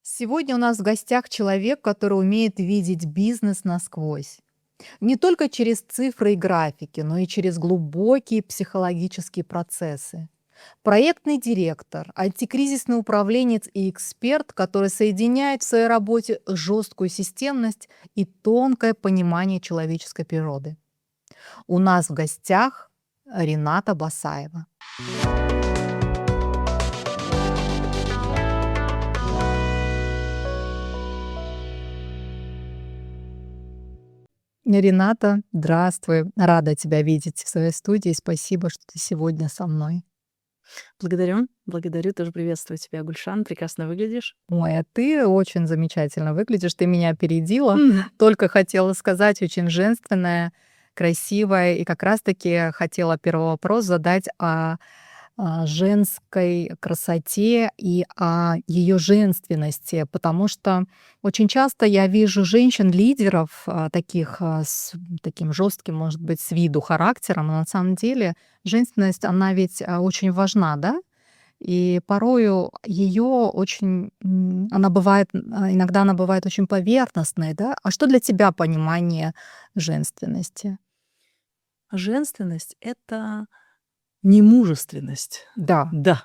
Сегодня у нас в гостях человек, который умеет видеть бизнес насквозь. Не только через цифры и графики, но и через глубокие психологические процессы. Проектный директор, антикризисный управленец и эксперт, который соединяет в своей работе жесткую системность и тонкое понимание человеческой природы. У нас в гостях Рената Басаева. Рената, здравствуй. Рада тебя видеть в своей студии. Спасибо, что ты сегодня со мной. Благодарю, тоже приветствую тебя, Гульшан. Прекрасно выглядишь. Ой, а ты очень замечательно выглядишь, ты меня опередила. М. Только хотела сказать, очень женственная, красивая. И как раз-таки хотела первый вопрос задать о женской красоте и о ее женственности, потому что очень часто я вижу женщин-лидеров, таких с таким жестким, может быть, с виду характером, но на самом деле женственность, она ведь очень важна, да? И порою ее очень, она бывает, иногда она бывает очень поверхностной, да? А что для тебя понимание женственности? Женственность — это не мужественность. Да. Да.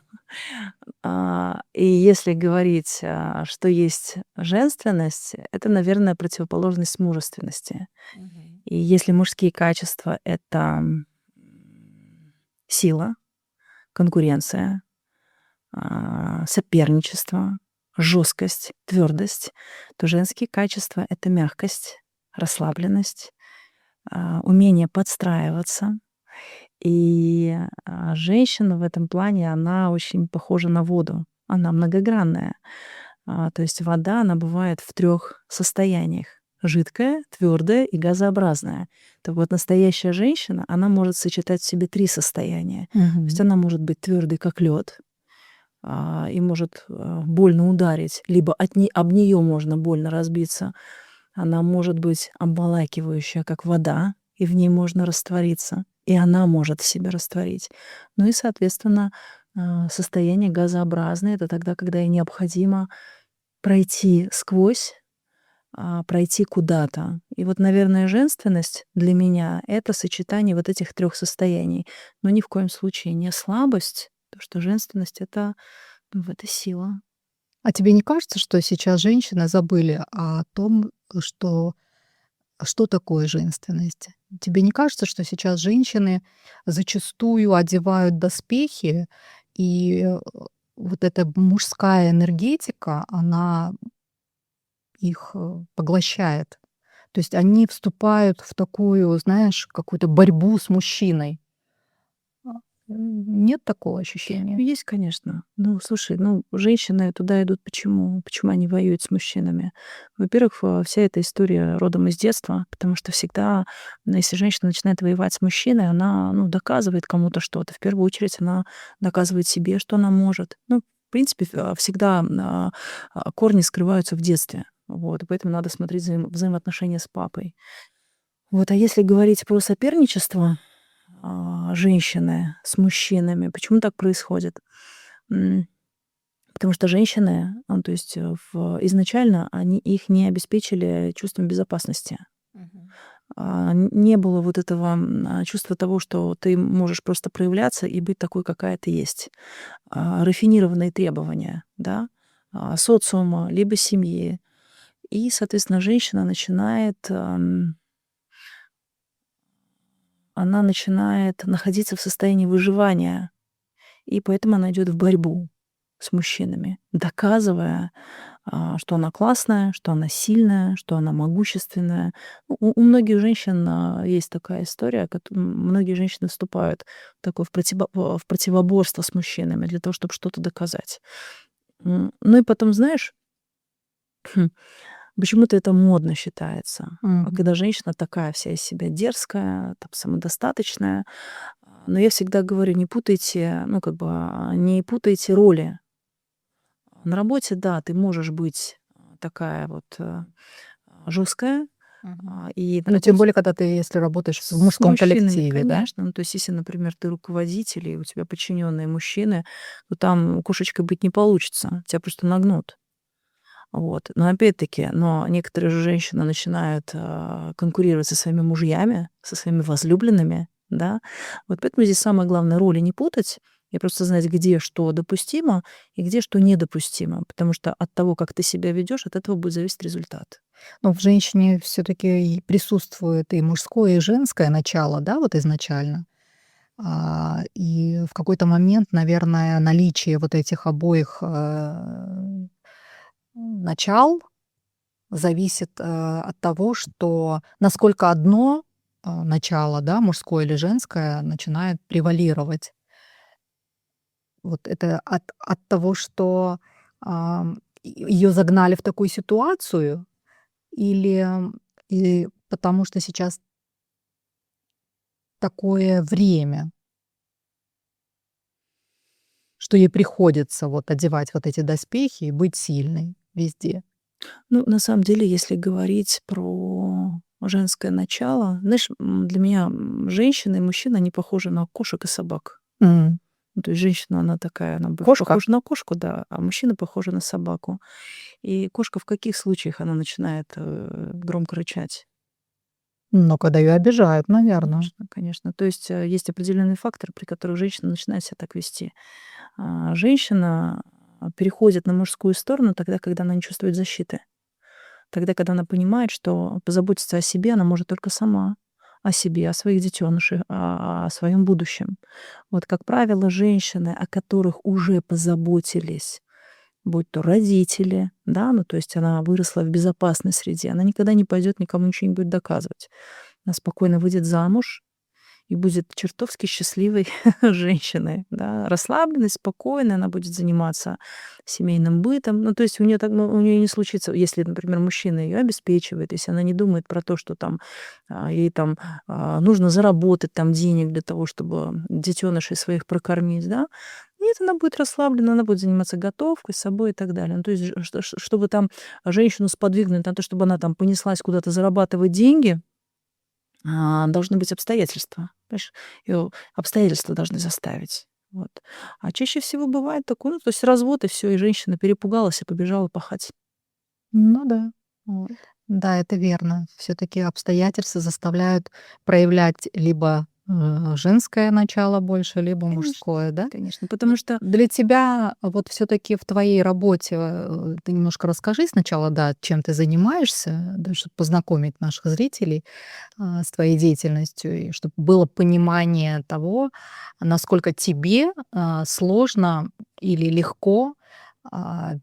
И если говорить, что есть женственность, это, наверное, противоположность мужественности. Мгм. И если мужские качества — это сила, конкуренция, соперничество, жесткость, твердость, то женские качества — это мягкость, расслабленность, умение подстраиваться. И, женщина в этом плане, она очень похожа на воду. Она многогранная. То есть вода, она бывает в трех состояниях: жидкая, твердая и газообразная. Так вот, настоящая женщина, она может сочетать в себе 3 состояния. То есть Мгм. она может быть твердой, как лед, и может, больно ударить, либо об нее можно больно разбиться. Она может быть обволакивающая, как вода, и в ней можно раствориться, и она может себя растворить. Ну и, соответственно, состояние газообразное — это тогда, когда ей необходимо пройти сквозь, пройти куда-то. И вот, наверное, женственность для меня — это сочетание вот этих трех состояний. Но ни в коем случае не слабость, потому что женственность — это сила. А тебе не кажется, что сейчас женщины забыли о том, что такое женственность? Тебе не кажется, что сейчас женщины зачастую одевают доспехи, и вот эта мужская энергетика, она их поглощает? То есть они вступают в такую, знаешь, какую-то борьбу с мужчиной. А, Нет такого ощущения? Есть, конечно. Ну, слушай, ну, женщины туда идут почему? Почему они воюют с мужчинами? Во-первых, вся эта история родом из детства, потому что всегда, если женщина начинает воевать с мужчиной, она, ну, доказывает кому-то что-то. В первую очередь она доказывает себе, что она может. Ну, в принципе, всегда корни скрываются в детстве. Вот, и поэтому надо смотреть взаимоотношения с папой. Вот, а если говорить про соперничество, женщины с мужчинами. Почему так происходит? М, Потому что женщины, то есть изначально они их не обеспечили чувством безопасности. Мгм. Не было вот этого чувства того, что ты можешь просто проявляться и быть такой, какая ты есть. Рафинированные требования, да, социума, либо семьи. И, соответственно, женщина начинает, она начинает находиться в состоянии выживания. И поэтому она идет в борьбу с мужчинами, доказывая, что она классная, что она сильная, что она могущественная. У многих женщин есть такая история, многие женщины вступают в такое в противоборство с мужчинами для того, чтобы что-то доказать. Ну и потом, знаешь, почему-то это модно считается. Мгм. Когда женщина такая вся из себя дерзкая, там, самодостаточная. Но я всегда говорю, не путайте, ну, как бы, не путайте роли. На работе, да, ты можешь быть такая вот жесткая, Мгм. и на Ну, тем работе более, когда ты, если работаешь в с мужском мужчинами, коллективе, да? конечно. Ну, то есть, если, например, ты руководитель, и у тебя подчиненные мужчины, то там кошечкой быть не получится, тебя просто нагнут. Вот. Но опять-таки, некоторые же женщины начинают конкурировать со своими мужьями, со своими возлюбленными, да. Вот поэтому здесь самое главное роли не путать и просто знать, где что допустимо и где что недопустимо, потому что от того, как ты себя ведешь, от этого будет зависеть результат. Но в женщине все таки присутствует и мужское, и женское начало, да, вот изначально. И в какой-то момент, наверное, наличие вот этих обоих, начал зависит, от того, что насколько одно, начало, да, мужское или женское, начинает превалировать. Вот это от того, что, ее загнали в такую ситуацию, или, и потому что сейчас такое время, что ей приходится вот одевать вот эти доспехи и быть сильной везде. Ну, на самом деле, если говорить про женское начало, знаешь, для меня женщина и мужчина, они похожи на кошек и собак. М. Ну, то есть женщина, она такая, она Кошка? похожа на кошку, да, а мужчина похожа на собаку. И кошка в каких случаях она начинает громко рычать? Но когда ее обижают, наверно. Конечно, конечно. То есть есть определенные факторы, при которых женщина начинает себя так вести. Женщина переходит на мужскую сторону тогда, когда она не чувствует защиты. Тогда, когда она понимает, что позаботиться о себе она может только сама, о себе, о своих детенышах, о своем будущем. Вот, как правило, женщины, о которых уже позаботились, будь то родители, да, ну, то есть она выросла в безопасной среде, она никогда не пойдет никому ничего не будет доказывать. Она спокойно выйдет замуж, и будет чертовски счастливой женщиной, да, расслабленной, спокойной, она будет заниматься семейным бытом. Ну, то есть у нее не случится, если, например, мужчина ее обеспечивает, если она не думает про то, что там ей там нужно заработать там денег для того, чтобы детенышей своих прокормить, да, нет, она будет расслаблена, она будет заниматься готовкой, собой и так далее. Ну, то есть, чтобы там женщину сподвигнуть на то, чтобы она там понеслась куда-то зарабатывать деньги, должны быть обстоятельства. Понимаешь? Её обстоятельства должны заставить. Вот. А чаще всего бывает такое, ну, то есть развод, и все, и женщина перепугалась и побежала пахать. Ну да. Вот. Да, это верно. Все таки обстоятельства заставляют проявлять либо, женское начало больше, либо Конечно, мужское, да? конечно. Потому что Для тебя вот все таки в твоей работе, ты немножко расскажи сначала, да, чем ты занимаешься, да, чтобы познакомить наших зрителей, с твоей деятельностью, и чтобы было понимание того, насколько тебе, сложно или легко, а,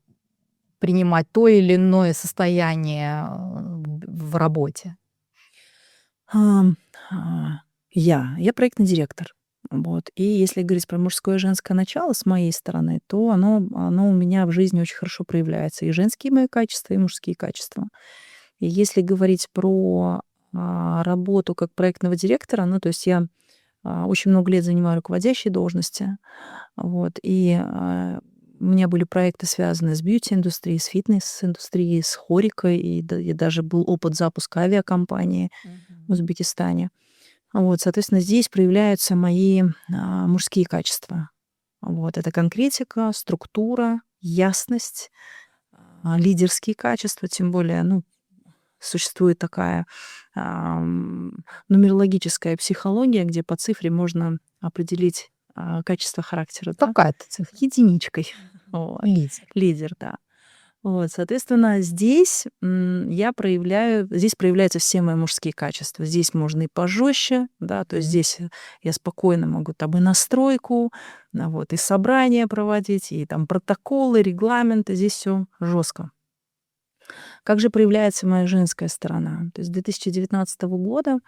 принимать то или иное состояние, в работе. ам, я проектный директор. Вот. И если говорить про мужское и женское начало с моей стороны, то оно у меня в жизни очень хорошо проявляется. И женские мои качества, и мужские качества. И если говорить про работу как проектного директора, ну, то есть я очень много лет занимаю руководящие должности. Вот. И у меня были проекты, связанные с бьюти-индустрией, с фитнес-индустрией, с хорикой, и даже был опыт запуска авиакомпании в Мгм. Узбекистане. Вот, соответственно, здесь проявляются мои мужские качества. Вот, это конкретика, структура, ясность, лидерские качества, тем более, ну, существует такая нумерологическая психология, где по цифре можно определить качество характера, да, Какая-то цифра. единичкой. Вот. Лидер. Лидер, да. Вот, соответственно, здесь проявляются все мои мужские качества. Здесь можно и пожестче, да, то есть М. здесь я спокойно могу там и настройку, вот, и собрания проводить, и там протоколы, регламенты, здесь все жестко. Как же проявляется моя женская сторона? То есть с 2019 года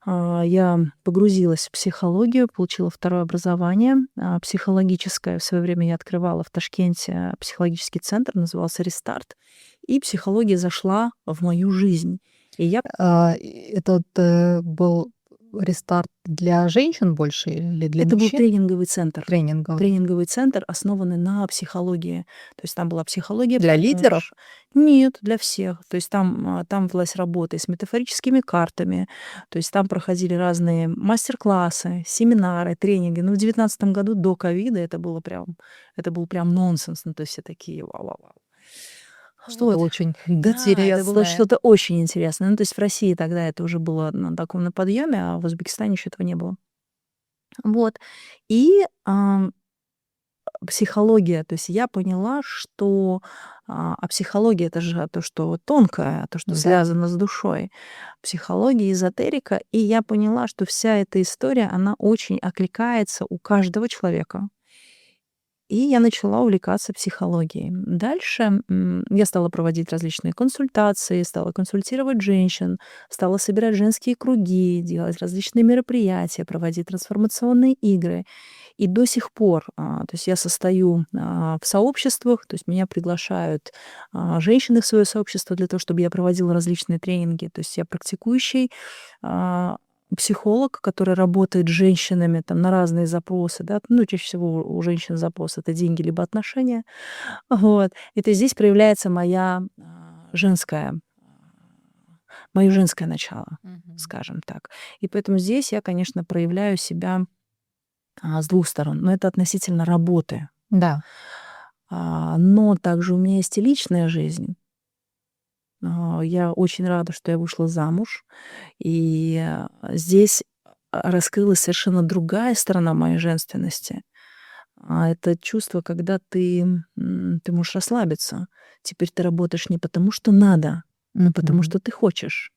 я погрузилась в психологию, получила второе образование психологическое. В свое время я открывала в Ташкенте психологический центр, назывался «Рестарт». И психология зашла в мою жизнь. И я Этот, был рестарт для женщин больше или для Это был мужчин? тренинговый центр. Тренинговый. Тренинговый центр, основанный на психологии. То есть там была психология Для лидеров? продаж. Нет, для всех. То есть там велась работа и с метафорическими картами. То есть там проходили разные мастер-классы, семинары, тренинги. Ну, в 2019 году до ковида это был прям нонсенс. Ну, то есть все такие: "Вау-вау-вау". Что Это это? очень Да, это было интересное. что-то очень интересное. Ну, то есть в России тогда это уже было на таком на подъеме, а в Узбекистане еще этого не было. Вот. И, психология. То есть я поняла, что, психология — это же то, что вот тонкое, то, что Да. связано с душой. Психология, эзотерика. И я поняла, что вся эта история, она очень окликается у каждого человека. И я начала увлекаться психологией. Дальше, я стала проводить различные консультации, стала консультировать женщин, стала собирать женские круги, делать различные мероприятия, проводить трансформационные игры. И до сих пор, то есть я состою, в сообществах, то есть меня приглашают, женщины в свое сообщество для того, чтобы я проводила различные тренинги. То есть я практикующий, а, психолог, который работает с женщинами там на разные запросы, да. Ну, чаще всего у женщин запрос — это деньги либо отношения. Вот. Это здесь проявляется моё женское начало, Мгм. скажем так. И поэтому здесь я, конечно, проявляю себя с двух сторон, но это относительно работы. Да. Но также у меня есть и личная жизнь. Я очень рада, что я вышла замуж, и, здесь, раскрылась совершенно другая сторона моей женственности. Это чувство, когда ты можешь расслабиться. Теперь ты работаешь не потому, что надо, а потому, Мгм. что ты хочешь.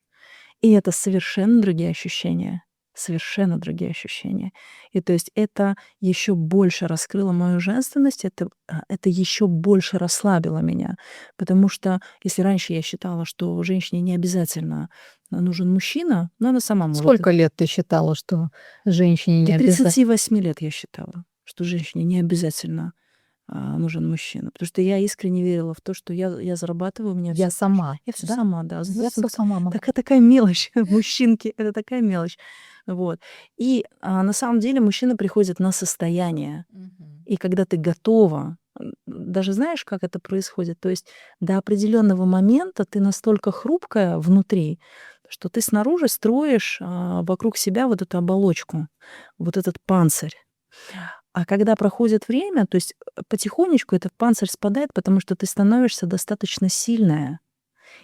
И это совершенно другие ощущения. Совершенно другие ощущения. И то есть это еще больше раскрыло мою женственность, это еще больше расслабило меня. Потому что если раньше я считала, что женщине не обязательно нужен мужчина, но она сама может. Сколько лет ты считала, что женщине не До обязательно? 38 лет я считала, что женщине не обязательно нужен мужчина. Потому что я искренне верила в то, что я зарабатываю, у меня Я все хорошо. сама, Я все да? сама, да. Я все сама могу. Такая мелочь. Мужчинки — это такая мелочь. Вот. И, на самом деле мужчина приходит на состояние. Мгм. И когда ты готова, даже знаешь, как это происходит? То есть до определенного момента ты настолько хрупкая внутри, что ты снаружи строишь, вокруг себя вот эту оболочку, вот этот панцирь. А когда проходит время, то есть, потихонечку этот панцирь спадает, потому что ты становишься достаточно сильная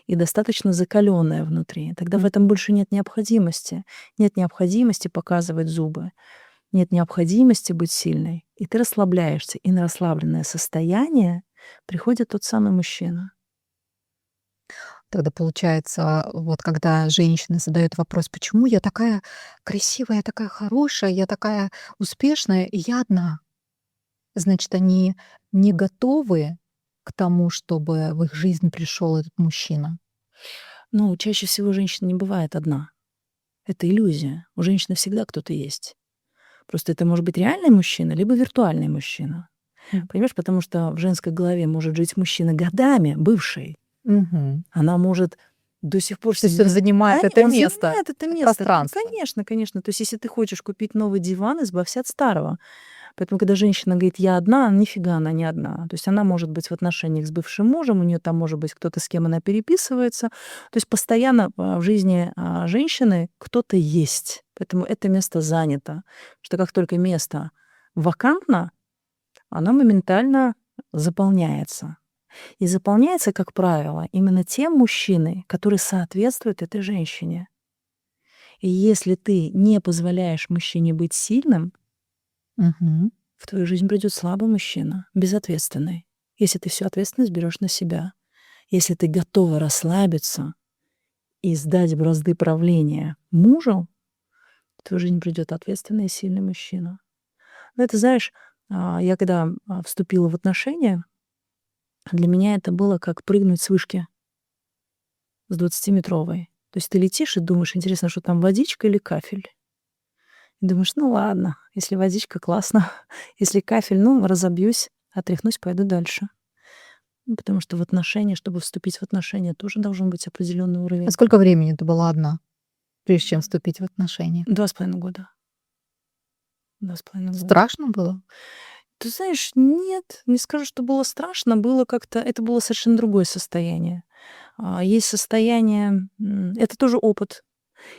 и достаточно закаленная внутри. Тогда в М. этом больше нет необходимости. Нет необходимости показывать зубы, нет необходимости быть сильной. И ты расслабляешься, и на расслабленное состояние приходит тот самый мужчина. Тогда получается, вот когда женщины задают вопрос: "Почему я такая красивая, я такая хорошая, я такая успешная, и я одна?" Значит, они не готовы к тому, чтобы в их жизнь пришел этот мужчина. Ну, чаще всего женщина не бывает одна. Это иллюзия. У женщины всегда кто-то есть. Просто это может быть реальный мужчина, либо виртуальный мужчина. М. Понимаешь, потому что в женской голове может жить мужчина годами, бывший. Мгм. Она может до сих пор То есть он сидеть. занимает это Он место, занимает это место. пространство. Конечно, конечно. То есть если ты хочешь купить новый диван, избавься от старого. Поэтому, когда женщина говорит: "Я одна", нифига она не одна. То есть она может быть в отношениях с бывшим мужем, у нее там может быть кто-то, с кем она переписывается. То есть постоянно, в жизни, женщины кто-то есть. Поэтому это место занято. Что как только место вакантно, оно моментально заполняется. И заполняется, как правило, именно тем мужчиной, который соответствует этой женщине. И если ты не позволяешь мужчине быть сильным, Мгм. в твою жизнь придет слабый мужчина, безответственный. Если ты всю ответственность берешь на себя, если ты готова расслабиться и сдать бразды правления мужу, в твою жизнь придет ответственный и сильный мужчина. Но это, знаешь, я когда вступила в отношения, для меня это было как прыгнуть с вышки с 20-метровой. То есть ты летишь и думаешь: интересно, что там, водичка или кафель? И думаешь: ну ладно, если водичка — классно, если кафель, ну, разобьюсь, отряхнусь, пойду дальше. Ну, потому что в отношения, чтобы вступить в отношения, тоже должен быть определенный А уровень. сколько времени ты была одна, прежде чем вступить в отношения? 2,5 года. 2,5 года. Страшно было? Ты знаешь, нет, не скажу, что было страшно, было как-то, это было совершенно другое состояние. Есть состояние, это тоже опыт.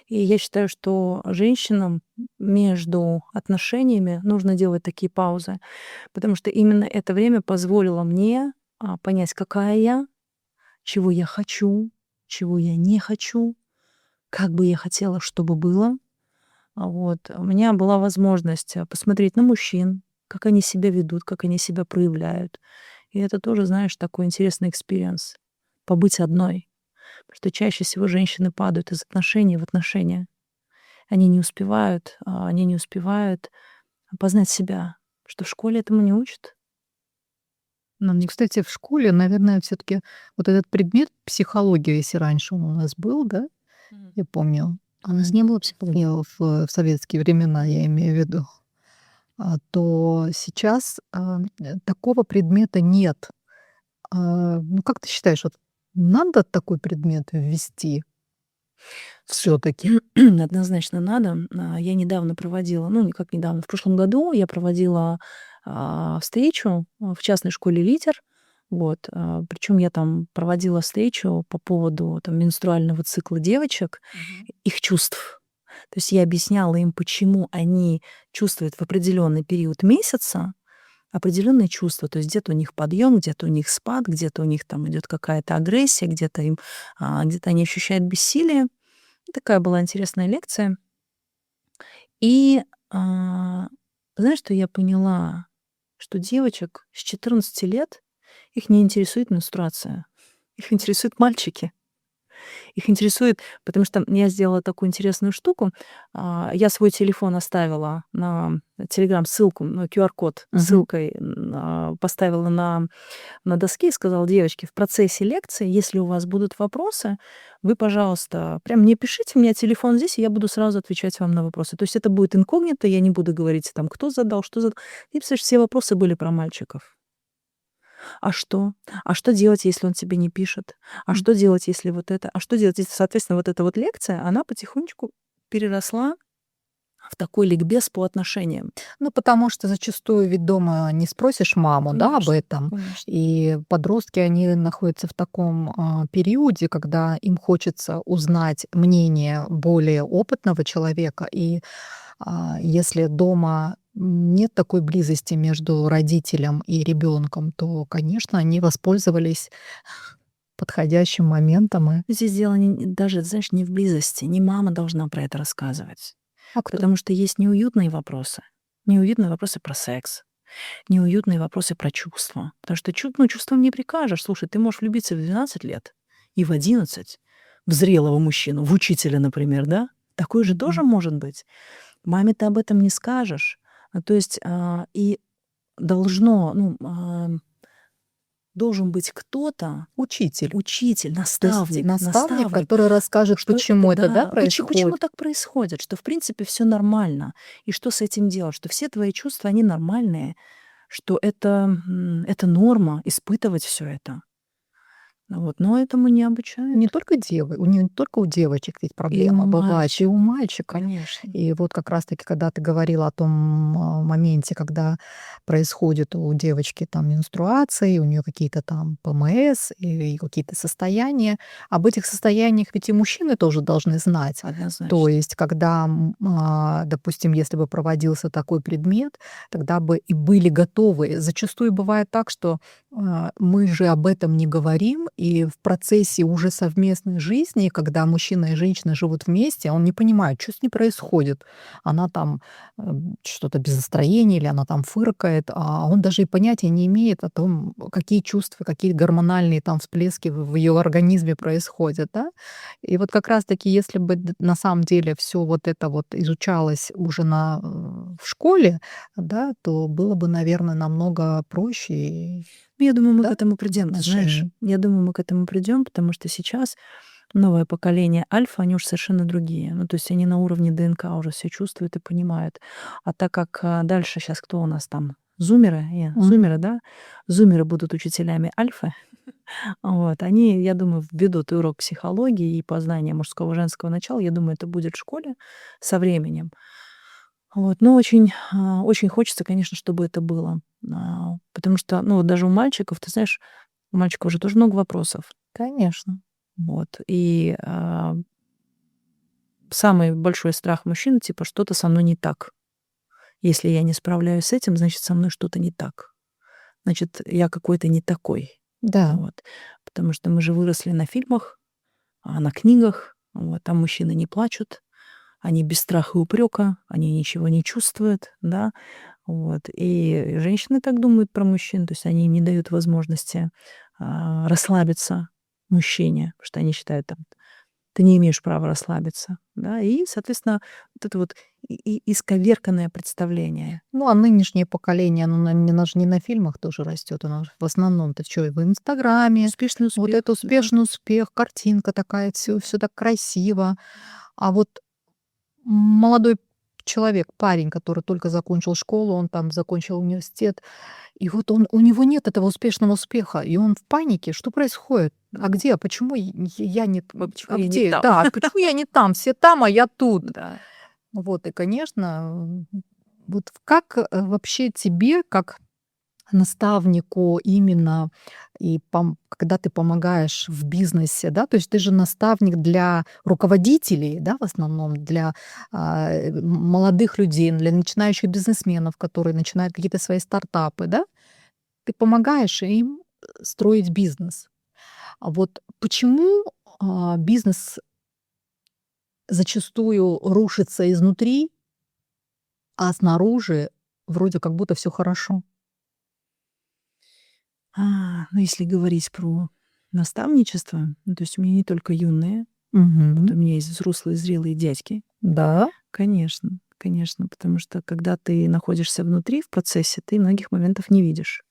И я считаю, что женщинам между отношениями нужно делать такие паузы, потому что именно это время позволило мне понять, какая я, чего я хочу, чего я не хочу, как бы я хотела, чтобы было. Вот. У меня была возможность посмотреть на мужчин, как они себя ведут, как они себя проявляют. И это тоже, знаешь, такой интересный экспириенс. Побыть одной. Потому что чаще всего женщины падают из отношений в отношения. Они не успевают познать себя, что в школе этому не учат. Но мне, кстати, в школе, наверное, все таки вот этот предмет психология, если раньше он у нас был, да, Мгм. я помню, А у нас не было психологии. в советские времена, я имею в виду, то сейчас, такого предмета нет. Ну, как ты считаешь, вот надо такой предмет ввести все таки? Однозначно надо. Я недавно проводила, ну, не как недавно, в прошлом году я проводила, встречу, в частной школе "Лидер". Вот, причем я там проводила встречу по поводу там менструального цикла девочек, их чувств. То есть я объясняла им, почему они чувствуют в определенный период месяца определенные чувства. То есть где-то у них подъем, где-то у них спад, где-то у них там идет какая-то агрессия, где-то они ощущают бессилие. Такая была интересная лекция. И, а, знаешь, что я поняла? Что девочек с 14 лет их не интересует менструация. Их интересуют мальчики. Их интересует, потому что я сделала такую интересную штуку. Я свой телефон оставила на "Телеграм", ссылку, ну, QR-код Мгм. ссылкой, поставила на доске и сказала: "Девочки, в процессе лекции, если у вас будут вопросы, вы, пожалуйста, прям мне пишите, у меня телефон здесь, и я буду сразу отвечать вам на вопросы". То есть это будет инкогнито, я не буду говорить там, кто задал, что задал. И, представляешь, все вопросы были про мальчиков. А что? А что делать, если он тебе не пишет? А М. что делать, если вот это? А что делать, если, соответственно, вот эта вот лекция, она потихонечку переросла в такой ликбез по отношениям. Ну, потому что зачастую ведь дома не спросишь маму, да, об Конечно, этом. конечно. И подростки, они находятся в таком, периоде, когда им хочется узнать мнение более опытного человека. И, если дома нет такой близости между родителем и ребенком, то, конечно, они воспользовались подходящим моментом и Здесь дело даже, знаешь, не в близости. Не мама должна про это рассказывать. А кто? Потому что есть неуютные вопросы. Неуютные вопросы про секс, неуютные вопросы про чувства. Потому что чувствам не прикажешь. Слушай, ты можешь влюбиться в 12 лет и в 11 в зрелого мужчину, в учителя, например, да? Такое же тоже Мгм. может быть. Маме ты об этом не скажешь. То есть, и должно, ну, должен быть кто-то, Учитель. учитель, То есть наставник, наставник, наставник, который расскажет, что это почему это, да, да, почему происходит. так происходит, что в принципе все нормально, и что с этим делать, что все твои чувства, они нормальные, что это норма испытывать все это. Вот, но этому не Не обучают. только девы, не только у девочек ведь И у проблема бывает, и у мальчиков, мальчиков. конечно. И вот как раз-таки, когда ты говорила о том моменте, когда происходит у девочки там менструации, у нее какие-то там ПМС и какие-то состояния, об этих состояниях ведь и мужчины тоже должны знать. То Однозначно. есть, когда, допустим, если бы проводился такой предмет, тогда бы и были готовы. Зачастую бывает так, что мы же об этом не говорим, и в процессе уже совместной жизни, когда мужчина и женщина живут вместе, он не понимает, что с ней происходит. Она там что-то без настроения, или она там фыркает, а он даже и понятия не имеет о том, какие чувства, какие гормональные там всплески в ее организме происходят, да. И вот как раз-таки, если бы на самом деле все вот это вот изучалось уже в школе, да, то было бы, наверное, намного проще, Ну, я думаю, мы к да, этому придем, ты знаешь. отношения. Я думаю, мы к этому придем, потому что сейчас новое поколение альфа, они уже совершенно другие. Ну, то есть они на уровне ДНК уже все чувствуют и понимают. А так как дальше сейчас кто у нас там? Зумеры, Мгм. зумеры, да? Зумеры будут учителями альфа. Вот, они, я думаю, введут и урок психологии, и познания мужского, женского начала. Я думаю, это будет в школе со временем. Вот, но очень хочется, конечно, чтобы это было. Потому что, ну, вот даже у мальчиков, ты знаешь, у мальчиков уже тоже много вопросов. Конечно. Вот. И самый большой страх мужчин, типа, что-то со мной не так. Если я не справляюсь с этим, значит, со мной что-то не так. Значит, я какой-то не такой. Да. Вот. потому что мы же выросли на фильмах, на книгах. Вот, там мужчины не плачут, они без страха и упрека, они ничего не чувствуют, да. Вот. И женщины так думают про мужчин, то есть они не дают возможности расслабиться мужчине, потому что они считают, там, ты не имеешь права расслабиться, да. И, соответственно, вот это вот исковерканное представление. Ну, а нынешнее поколение, оно же не на фильмах тоже растет, оно же в основном-то что, в Инстаграме, Успешный вот успех. это успешный успех, картинка такая, все так красиво. А вот молодой человек, парень, который только закончил школу, он там закончил университет, и вот у него нет этого успешного успеха, и он в панике. Что происходит? А где? Почему я не... Почему А я не где? там? Да, почему я не там? Все там, а я тут. Да. Вот, и, конечно, вот как вообще тебе, как наставнику именно, когда ты помогаешь в бизнесе, да, то есть ты же наставник для руководителей, да, в основном, для молодых людей, для начинающих бизнесменов, которые начинают какие-то свои стартапы, да, ты помогаешь им строить бизнес. А вот почему бизнес зачастую рушится изнутри, а снаружи вроде как будто все хорошо? Ну, если говорить про наставничество, ну, то есть у меня не только юные, вот Мгм. у меня есть взрослые, зрелые дядьки. Да. Конечно, конечно, потому что когда ты находишься внутри в процессе, ты многих моментов не видишь.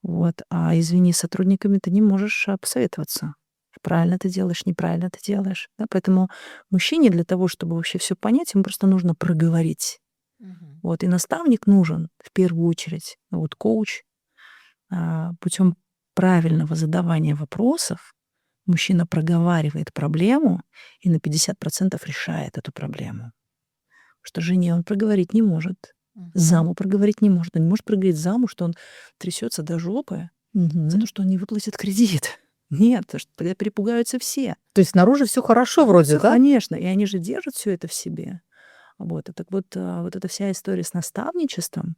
Вот, а извини, с сотрудниками ты не можешь посоветоваться. Правильно ты делаешь, неправильно ты делаешь. Да? Поэтому мужчине для того, чтобы вообще все понять, ему просто нужно проговорить. Мгм. Вот, и наставник нужен в первую очередь. Вот коуч, путем правильного задавания вопросов мужчина проговаривает проблему и на 50% решает эту проблему. Что жене он проговорить не может, Мгм. заму проговорить не может. Он не может проговорить заму, что он трясется до жопы за Мгм. то, что он не выплатит кредит. Нет, потому что тогда перепугаются все. То есть снаружи все хорошо вроде, Все, да? конечно, и они же держат все это в себе. Вот, и так вот, вот эта вся история с наставничеством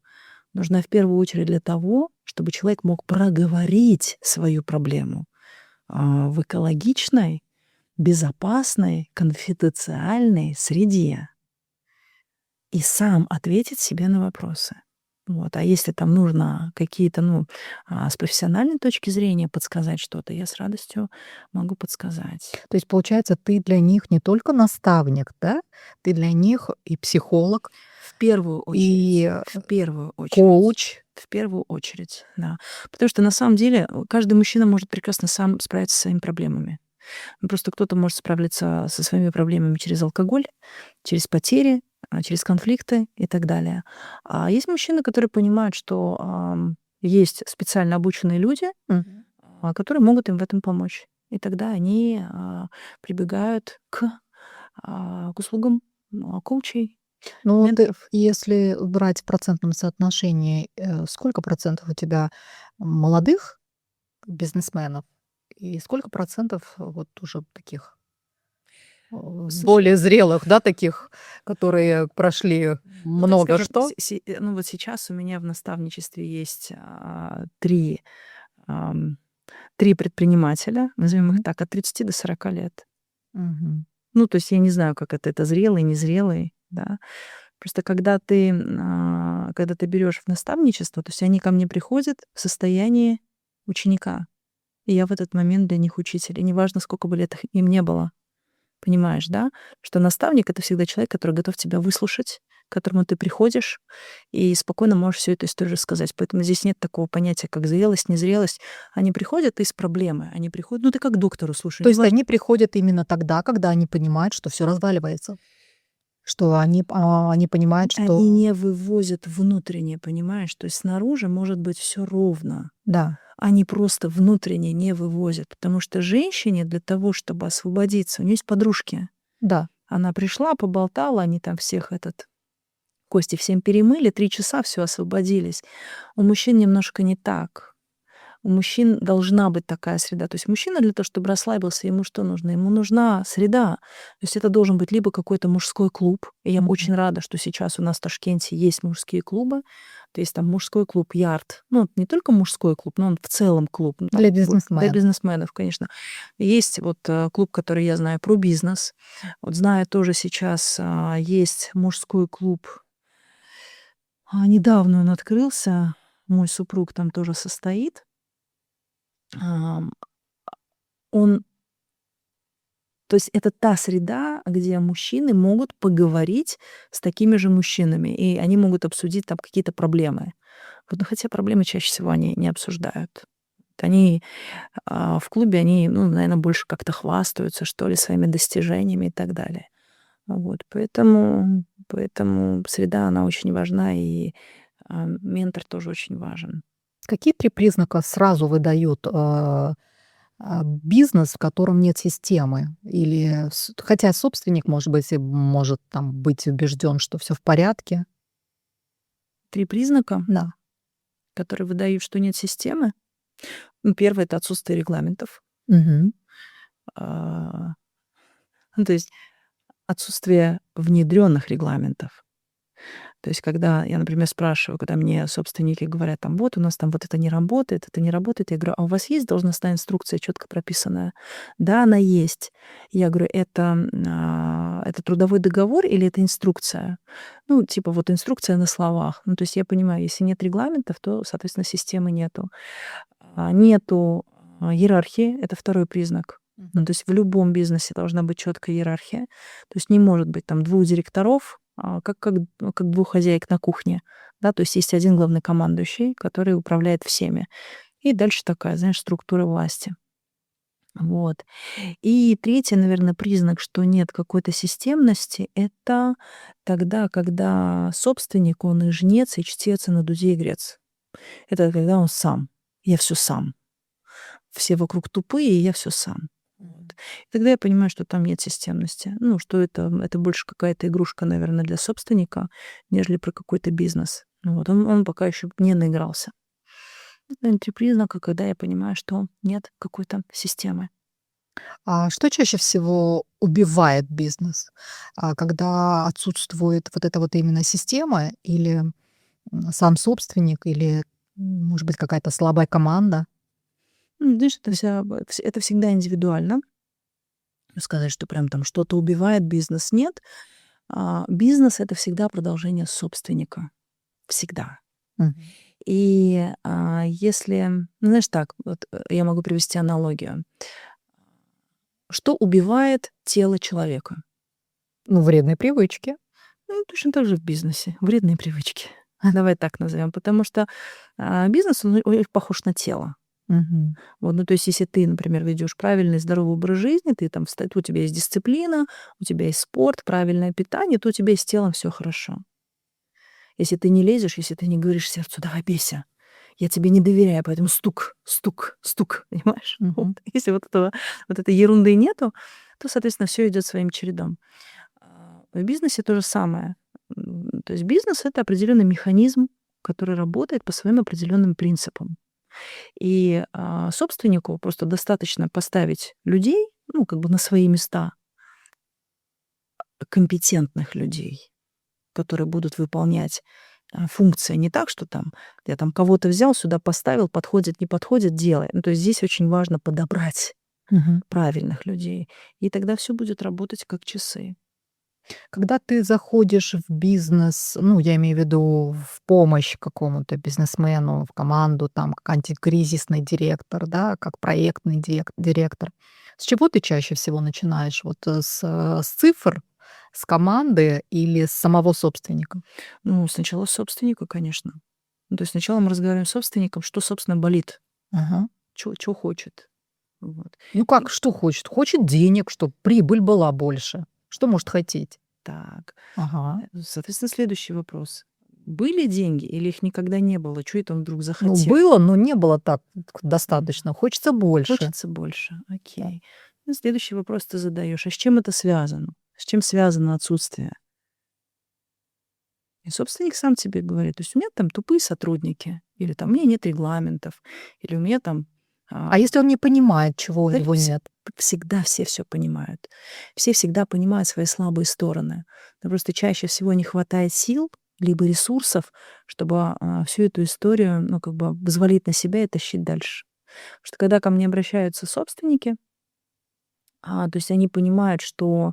нужна в первую очередь для того, чтобы человек мог проговорить свою проблему в экологичной, безопасной, конфиденциальной среде и сам ответить себе на вопросы. Вот. А если там нужно какие-то, ну, с профессиональной точки зрения подсказать что-то, я с радостью могу подсказать. То есть, получается, ты для них не только наставник, да? Ты для них и психолог, В первую очередь, и в первую очередь, коуч. в первую очередь, да. Потому что на самом деле каждый мужчина может прекрасно сам справиться со своими проблемами. Ну, просто кто-то может справиться со своими проблемами через алкоголь, через потери, через конфликты и так далее. А есть мужчины, которые понимают, что есть специально обученные люди, Мгм. которые могут им в этом помочь. И тогда они прибегают к услугам коучей, Ну вот, менторов. если брать в процентном соотношении, сколько процентов у тебя молодых бизнесменов и сколько процентов вот уже таких, Слушай, более зрелых, да, таких, которые прошли ну, так много скажем, что? ну вот сейчас у меня в наставничестве есть три, ам, три предпринимателя, назовем их Мгм. так, от 30 до 40 лет. Мгм. Ну, то есть я не знаю, как это зрелый, незрелый, да. Просто когда ты берешь в наставничество, то есть они ко мне приходят в состоянии ученика, и я в этот момент для них учитель. И неважно, сколько бы лет им не было. Понимаешь, да? Что наставник — это всегда человек, который готов тебя выслушать, к которому ты приходишь и спокойно можешь всю эту историю рассказать. Поэтому здесь нет такого понятия, как зрелость, незрелость. Они приходят из проблемы. Они приходят, ну, ты как к доктору, слушай, То есть неважно. они приходят именно тогда, когда они понимают, что все разваливается, что они понимают, Они что не вывозят внутренне, понимаешь? То есть снаружи может быть все ровно. да, Они просто внутренне не вывозят. Потому что женщине для того, чтобы освободиться, у нее есть подружки. да. Она пришла, поболтала, они там всех кости всем перемыли, 3 часа, все освободились. У мужчин немножко не так. У мужчин должна быть такая среда. То есть мужчина для того, чтобы расслабился, ему что нужно? Ему нужна среда. То есть это должен быть либо какой-то мужской клуб. И я Мгм. очень рада, что сейчас у нас в Ташкенте есть мужские клубы. То есть там мужской клуб Ярд. Ну, не только мужской клуб, но он в целом клуб. Ну, Для там для бизнесменов. бизнесменов, конечно. Есть вот клуб, который я знаю, про бизнес. Вот знаю тоже сейчас есть мужской клуб. Недавно он открылся. Мой супруг там тоже состоит. Ам, Он То есть это та среда, где мужчины могут поговорить с такими же мужчинами, и они могут обсудить там какие-то проблемы. Вот, ну, хотя проблемы чаще всего они не обсуждают. Они в клубе, они, ну, наверное, больше как-то хвастаются, что ли, своими достижениями и так далее. Вот, поэтому среда, она очень важна, и ментор тоже очень важен. Какие 3 признака сразу выдают, бизнес, в котором нет системы? Или хотя собственник, может быть, и может там быть убежден, что все в порядке. 3 признака, Да. которые выдают, что нет системы. Ну, 1 — это отсутствие регламентов. Мгм. А, ну, то есть отсутствие внедренных регламентов. То есть когда я, например, спрашиваю, когда мне собственники говорят, там, вот у нас там вот это не работает, я говорю, а у вас есть должностная инструкция четко прописанная? Да, она есть. Я говорю, это трудовой договор или это инструкция? Ну, типа вот инструкция на словах. Ну, то есть я понимаю, если нет регламентов, то, соответственно, системы нету. Нету иерархии, это 2 признак. Ну, Мгм. то есть в любом бизнесе должна быть четкая иерархия. То есть не может быть там 2 директоров, как 2 хозяек на кухне. Да, то есть есть один главный командующий, который управляет всеми. И дальше такая, знаешь, структура власти. Вот. И 3, наверное, признак, что нет какой-то системности — это тогда, когда собственник, он и жнец, и чтец, и на дуде игрец. Это когда он сам. Я все сам. Все вокруг тупые, и я все сам. Вот. Мгм. И тогда я понимаю, что там нет системности. Ну, что это больше какая-то игрушка, наверное, для собственника, нежели про какой-то бизнес. Ну вот. Он пока еще не наигрался. Это, наверно, 3 признака, когда я понимаю, что нет какой-то системы. А что чаще всего убивает бизнес? Когда отсутствует вот эта вот именно система или, сам собственник, или, может быть, какая-то слабая команда? Знаешь, это всегда индивидуально. Сказать, что прям там что-то убивает бизнес — нет. Бизнес — это всегда продолжение собственника. Всегда. Мгм. Если, ну, знаешь, так, вот, я могу привести аналогию. Что убивает тело человека? Ну, вредные привычки. Ну, точно так же в бизнесе. Вредные привычки. Давай так назовем. Потому что бизнес, он очень похож на тело. Мгм. Вот, ну, то есть, если ты, например, ведешь правильный здоровый образ жизни, ты там, у тебя есть дисциплина, у тебя есть спорт, правильное питание, то у тебя и с телом все хорошо. Если ты не лезешь, если ты не говоришь сердцу: "Давай, бейся, я тебе не доверяю, поэтому стук, стук, стук", понимаешь? Вот. Мгм. Если вот этой ерунды нету, то, соответственно, все идет своим чередом. В бизнесе то же самое. То есть бизнес — это определенный механизм, который работает по своим определенным принципам. И собственнику просто достаточно поставить людей, ну, как бы на свои места, компетентных людей, которые будут выполнять функции не так, что там я там кого-то взял, сюда поставил, подходит, не подходит — делай. Ну, то есть здесь очень важно подобрать Мгм. правильных людей, и тогда все будет работать как часы. Когда ты заходишь в бизнес, ну, я имею в виду в помощь какому-то бизнесмену, в команду, там, как антикризисный директор, да, как проектный директор, с чего ты чаще всего начинаешь? Вот с цифр, с команды или с самого собственника? Ну, сначала собственника, конечно. Ну, то есть сначала мы разговариваем с собственником, что, собственно, болит, Ага. чё хочет. Вот. Ну И как, что хочет? Хочет денег, чтобы прибыль была больше. Что может хотеть? так, Ага. соответственно, следующий вопрос. Были деньги или их никогда не было? Чё это он вдруг Ну, захотел? было, но не было так достаточно. Хочется больше. Хочется больше. Да. Окей. Ну, следующий вопрос ты задаешь: а с чем это связано? С чем связано отсутствие? И собственник сам тебе говорит, то есть у меня там тупые сотрудники, или там у меня нет регламентов, или у меня там А если он не понимает, чего у знаете, него нет? всегда все понимают. Все всегда понимают свои слабые стороны. Но просто чаще всего не хватает сил либо ресурсов, чтобы всю эту историю, ну, как бы взвалить на себя и тащить дальше. Потому что когда ко мне обращаются собственники, то есть они понимают, что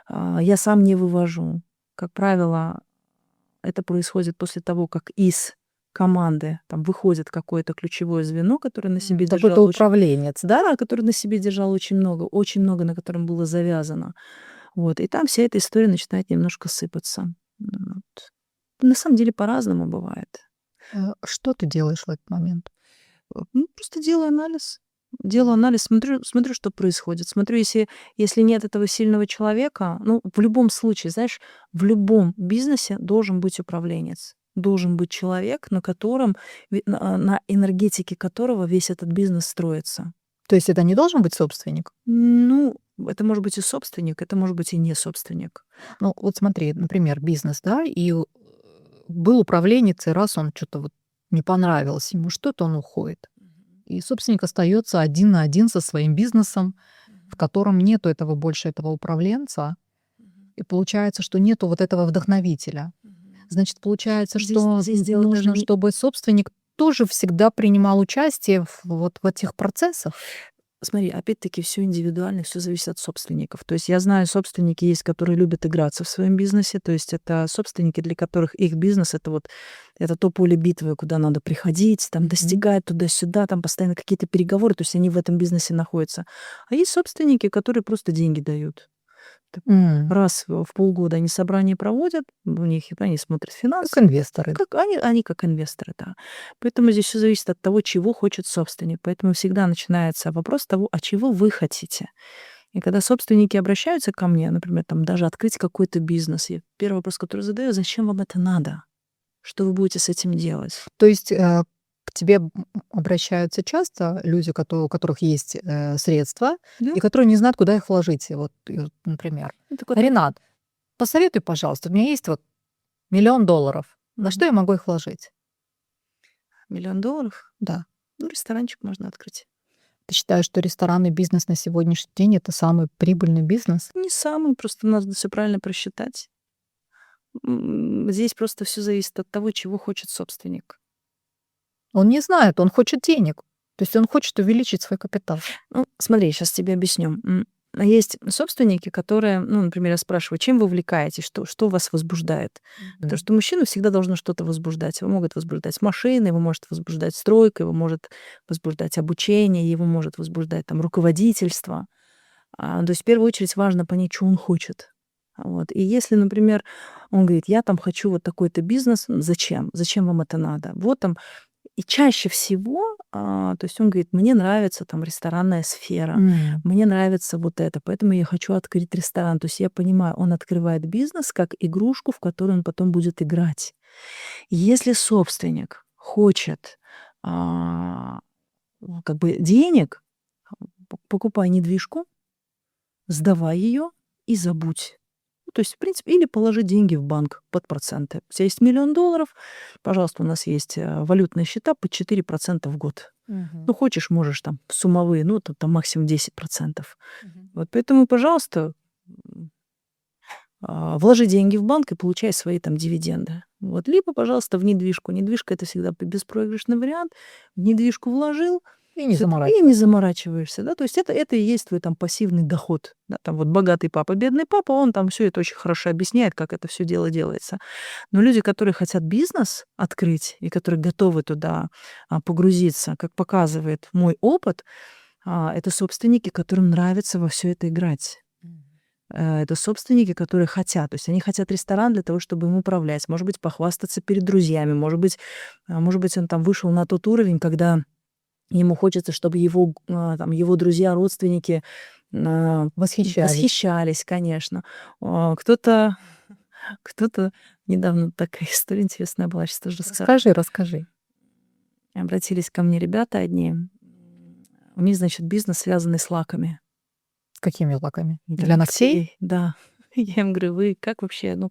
я сам не вывожу. Как правило, это происходит после того, как из команды там выходит какое-то ключевое звено, которое на себе Какой-то держало очень, управленец, да? да, которое на себе держало очень много, на котором было завязано. Вот, и там вся эта история начинает немножко сыпаться. Вот. На самом деле по-разному бывает. Что ты делаешь в этот момент? Ну, просто делаю анализ. Делаю анализ, смотрю, что происходит. Смотрю, если нет этого сильного человека, ну, в любом случае, знаешь, в любом бизнесе должен быть управленец. Должен быть человек, на котором, на энергетике которого весь этот бизнес строится. То есть это не должен быть собственник? Ну, это может быть и собственник, это может быть и не собственник. Ну, вот смотри, например, бизнес, да, и был управленец, и раз он что-то вот не понравилось ему что-то, он уходит. И собственник остается один на один со своим бизнесом, в котором нету этого больше этого управленца, и получается, что нету вот этого вдохновителя. Значит, получается, что Здесь дело даже нужно, не. чтобы собственник тоже всегда принимал участие вот в этих процессах. Смотри, опять-таки все индивидуально, все зависит от собственников. То есть я знаю, собственники есть, которые любят играться в своем бизнесе, то есть это собственники, для которых их бизнес — это то поле битвы, куда надо приходить, там Мгм. достигать туда-сюда, там постоянно какие-то переговоры, то есть они в этом бизнесе находятся. А есть собственники, которые просто деньги дают. Так М. раз в полгода они собрания проводят, у них они смотрят Как финансы, инвесторы. как они как инвесторы, да. Поэтому здесь все зависит от того, чего хочет собственник. Поэтому всегда начинается вопрос того, а чего вы хотите? И когда собственники обращаются ко мне, например, там даже открыть какой-то бизнес, я первый вопрос, который задаю: зачем вам это надо? Что вы будете с этим делать? То есть к тебе обращаются часто люди, у которых есть средства, Да, и которые не знают, куда их вложить. Вот, например, это такой Ренат, посоветуй, пожалуйста, у меня есть вот $1 000 000. На что я могу их вложить? $1 000 000. Да. Ну, ресторанчик можно открыть. Ты считаешь, что ресторанный бизнес на сегодняшний день это самый прибыльный бизнес? Не самый, просто надо все правильно просчитать. Здесь просто все зависит от того, чего хочет собственник. Он не знает, он хочет денег. То есть он хочет увеличить свой капитал. Ну, смотри, сейчас тебе объясню. Есть собственники, которые, ну, например, я спрашиваю: чем вы увлекаетесь, что вас возбуждает? Потому Мгм. что мужчину всегда должно что-то возбуждать. Его могут возбуждать машины, его может возбуждать стройка, его может возбуждать обучение, его может возбуждать там руководительство. То есть в первую очередь важно понять, чё он хочет. Вот. И если, например, он говорит: "Я там хочу вот такой-то бизнес". Зачем? Зачем вам это надо? Вот там. И чаще всего, то есть он говорит: "Мне нравится там ресторанная сфера, М. мне нравится вот это, поэтому я хочу открыть ресторан". То есть я понимаю, он открывает бизнес как игрушку, в которую он потом будет играть. Если собственник хочет, а, как бы денег, покупай недвижку, сдавай ее и забудь. Ну, то есть, в принципе, или положи деньги в банк под проценты. У тебя есть $1 000 000, пожалуйста, у нас есть валютные счета под 4% в год. Мгм. Ну, хочешь, можешь там суммовые, ну, там максимум 10%. Мгм. Вот поэтому, пожалуйста, м, вложи деньги в банк и получай свои там дивиденды. Вот. Либо, пожалуйста, в недвижку. Недвижка — это всегда беспроигрышный вариант. В недвижку вложил, И не и не заморачиваться. заморачиваешься, да, то есть это и есть твой там пассивный доход, да, там вот богатый папа, бедный папа, он там все это очень хорошо объясняет, как это все дело делается. Но люди, которые хотят бизнес открыть и которые готовы туда погрузиться, как показывает мой опыт, это собственники, которым нравится во все это играть. Мгм. Это собственники, которые хотят. То есть они хотят ресторан для того, чтобы им управлять. Может быть, похвастаться перед друзьями. Может быть, он там вышел на тот уровень, когда ему хочется, чтобы его друзья, родственники, Восхищались. восхищались, конечно. Кто-то кто-то недавно такая история интересная была, сейчас тоже расскажу. Расскажи, расскажи. Обратились ко мне ребята одни, у них, значит, бизнес, связанный с лаками С какими лаками? для Для ногтей? ногтей. Да. Я им говорю: "Вы как вообще, ну,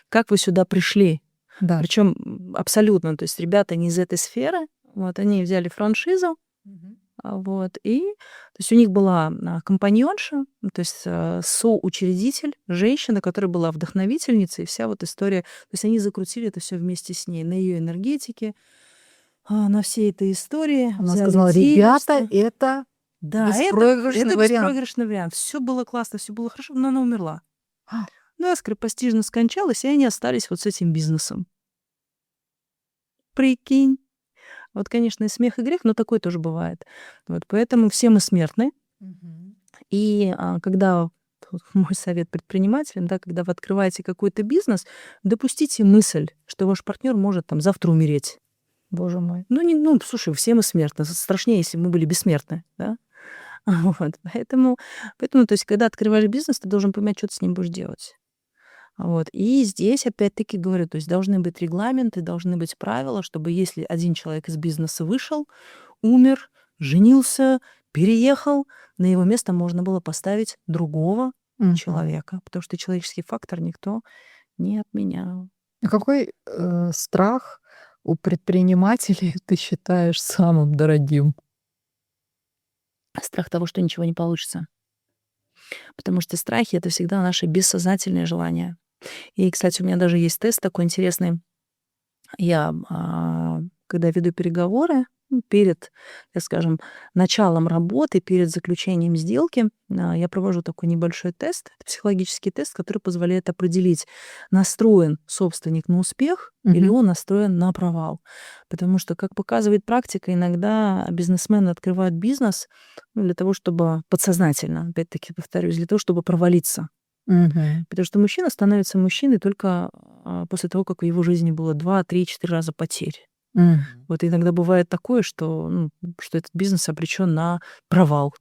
как вы сюда пришли? Да. Причем абсолютно, то есть ребята не из этой сферы, вот, они взяли франшизу, Мгм. вот, и то есть у них была компаньонша, ну, то есть соучредитель, женщина, которая была вдохновительницей, и вся вот история, то есть они закрутили это все вместе с ней, на ее энергетике, на всей этой истории, Она взяли сказала: "Ребята, денежки. это Да, беспроигрышный это вариант". беспроигрышный вариант. Все было классно, все было хорошо, но она умерла. А, Да, скоропостижно скончалась, и они остались вот с этим бизнесом. Прикинь. Вот, конечно, и смех, и грех, но такое тоже бывает. Вот, поэтому все мы смертны. Мгм. И, когда тут мой совет предпринимателям, да, когда вы открываете какой-то бизнес, допустите мысль, что ваш партнер может там завтра умереть. Боже мой. Ну, слушай, все мы смертны. Страшнее, если бы мы были бессмертны, да? Вот, поэтому, то есть, когда открываешь бизнес, ты должен понимать, что ты с ним будешь делать. Вот. И здесь опять-таки говорю, то есть должны быть регламенты, должны быть правила, чтобы если один человек из бизнеса вышел, умер, женился, переехал, на его место можно было поставить другого Мгм. человека, потому что человеческий фактор никто не отменял. А какой, страх у предпринимателей ты считаешь самым дорогим? Страх того, что ничего не получится. Потому что страхи — это всегда наши бессознательные желания. И, кстати, у меня даже есть тест такой интересный. Я, когда веду переговоры, перед, так скажем, началом работы, перед заключением сделки, я провожу такой небольшой тест. Это психологический тест, который позволяет определить, настроен собственник на успех или Мгм. он настроен на провал. Потому что, как показывает практика, иногда бизнесмены открывают бизнес, ну, для того, чтобы подсознательно, опять-таки повторюсь, для того, чтобы провалиться. Мгм. Потому что мужчина становится мужчиной только, после того, как в его жизни было 2, 3, 4 раза потерь. Мгм. Вот иногда бывает такое, что, ну, что этот бизнес обречен на провал.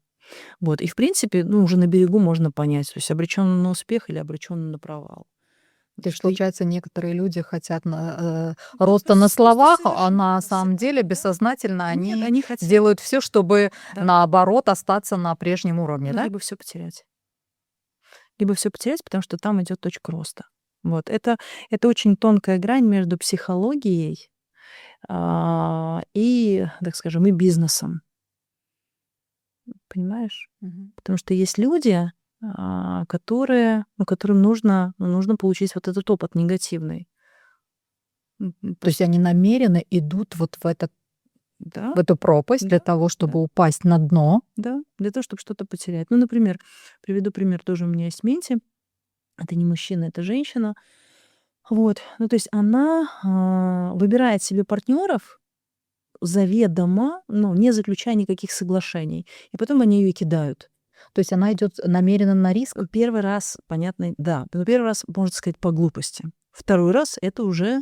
Вот. И, в принципе, ну, уже на берегу можно понять, то есть обречен он на успех или обречен он на провал. То Вот есть, что и получается, некоторые люди хотят да, роста на просто словах, а совершенно на самом деле да. бессознательно Нет, они они хотят, делают все, чтобы, да, наоборот, остаться на прежнем уровне, ну, да? либо все потерять. Либо все потерять, потому что там идет точка роста. Вот. Это очень тонкая грань между психологией, и, так скажем, и бизнесом. Понимаешь? Мгм. Потому что есть люди, которым нужно получить вот этот опыт негативный. То есть Просто они намеренно идут вот да, в эту пропасть да, для того, да, чтобы упасть на дно. да, для того, чтобы что-то потерять. Ну, например, приведу пример, тоже у меня есть в менте. Это не мужчина, это женщина. Вот, ну, то есть она, выбирает себе партнеров заведомо, ну, не заключая никаких соглашений, и потом они ее кидают. То есть она идет намеренно на риск. Первый раз, понятно, да, но первый раз, можно сказать, по глупости. Второй раз — это уже